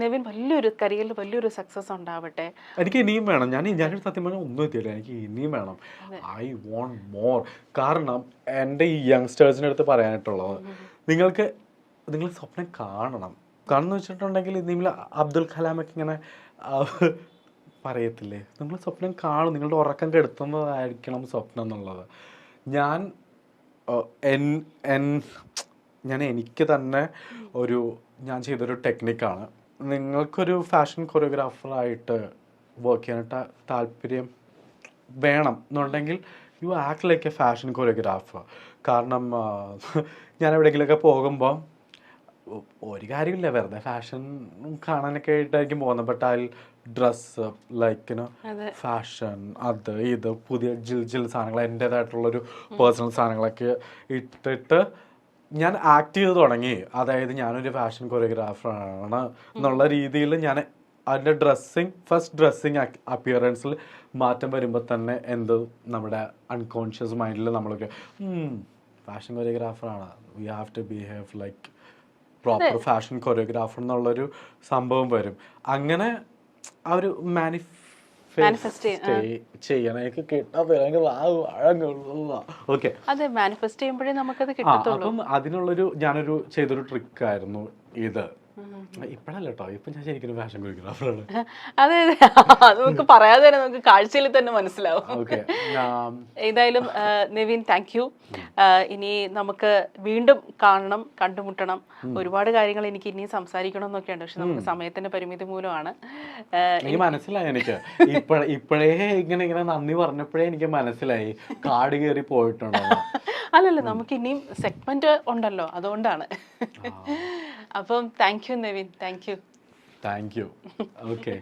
നിവിൻ വലിയൊരു കരിയറിൽ വലിയൊരു സക്സസ് ഉണ്ടാവട്ടെ. എനിക്ക് ഇനിയും വേണം. ഞാനൊരു സത്യം പറഞ്ഞാൽ ഒന്നും എത്തിയില്ല, എനിക്ക് ഇനിയും വേണം. I want more. കാരണം എൻ്റെ ഈ യങ്സ്റ്റേഴ്സിൻ്റെ അടുത്ത് പറയാനായിട്ടുള്ളത്, നിങ്ങൾ സ്വപ്നം കാണണം. കാരണം വെച്ചിട്ടുണ്ടെങ്കിൽ നിങ്ങൾ അബ്ദുൽ കലാമൊക്കെ ഇങ്ങനെ പറയത്തില്ലേ, നിങ്ങൾ സ്വപ്നം കാണും, നിങ്ങളുടെ ഉറക്കം കെടുത്തുന്നതായിരിക്കണം സ്വപ്നം എന്നുള്ളത്. ഞാൻ എനിക്ക് തന്നെ ഞാൻ ചെയ്തൊരു ടെക്നിക്കാണ്. നിങ്ങൾക്കൊരു ഫാഷൻ കൊറിയോഗ്രാഫറായിട്ട് വർക്ക് ചെയ്യാനായിട്ട് താല്പര്യം വേണം എന്നുണ്ടെങ്കിൽ U act like A fashion choreographer. കാരണം ഞാൻ എവിടെയെങ്കിലുമൊക്കെ പോകുമ്പോൾ ഒരു കാര്യമില്ല, വെറുതെ ഫാഷൻ കാണാനൊക്കെ ആയിട്ടായിരിക്കും പോകുന്നത്. ബട്ട് ഐ ഡ്രസ് ലൈക്കിന് ഫാഷൻ, അത് ഇത് പുതിയ ജിൽ സാധനങ്ങൾ, എൻ്റേതായിട്ടുള്ളൊരു പേഴ്സണൽ സാധനങ്ങളൊക്കെ ഇട്ടിട്ട് ഞാൻ ആക്ട് ചെയ്ത് തുടങ്ങി. അതായത് ഞാനൊരു ഫാഷൻ കൊറിയോഗ്രാഫറാണ് എന്നുള്ള രീതിയിൽ ഞാൻ അതിൻ്റെ ഫസ്റ്റ് ഡ്രസ്സിങ് അപ്പിയറൻസിൽ മാറ്റം വരുമ്പോൾ തന്നെ നമ്മുടെ അൺകോൺഷ്യസ് മൈൻഡിൽ നമ്മളൊക്കെ ഫാഷൻ കൊറിയോഗ്രാഫറാണ്, we have to behave like proper fashion choreographer എന്നുള്ളൊരു സംഭവം വരും. അങ്ങനെ ആ ഒരു മാനിഫെസ്റ്റ് ചെയ്യാനൊക്കെ അപ്പം അതിനുള്ളൊരു ഞാനൊരു ചെയ്തൊരു ട്രിക്കായിരുന്നു ഇത്. ഇപ്പഴല്ല കേട്ടോ, ഇപ്പൊ ഞാൻ ശരിക്കും ഫാഷൻ കൊറിയോഗ്രാഫറാണ്. അതെ അതെ, അത് നമുക്ക് പറയാതെ തന്നെ നമുക്ക് കാഴ്ചയിൽ തന്നെ മനസ്സിലാവും. ഏതായാലും നിവിൻ, താങ്ക് യു. ഇനി നമുക്ക് വീണ്ടും കാണണം, കണ്ടുമുട്ടണം. ഒരുപാട് കാര്യങ്ങൾ എനിക്ക് ഇനിയും സംസാരിക്കണം എന്നൊക്കെ ഉണ്ട്, പക്ഷെ നമുക്ക് സമയത്തിന്റെ പരിമിതി മൂലമാണ്. എനിക്ക് മനസ്സിലായി. എനിക്ക് ഇപ്പോഴേ ഇങ്ങനെ നന്ദി പറഞ്ഞപ്പോഴേ എനിക്ക് മനസ്സിലായി കാട് കയറി പോയിട്ടുണ്ടോ. അല്ലല്ല, നമുക്ക് ഇനിയും സെഗ്മെന്റ് ഉണ്ടല്ലോ, അതുകൊണ്ടാണ്. അപ്പം thank you Nivin, thank you. Okay.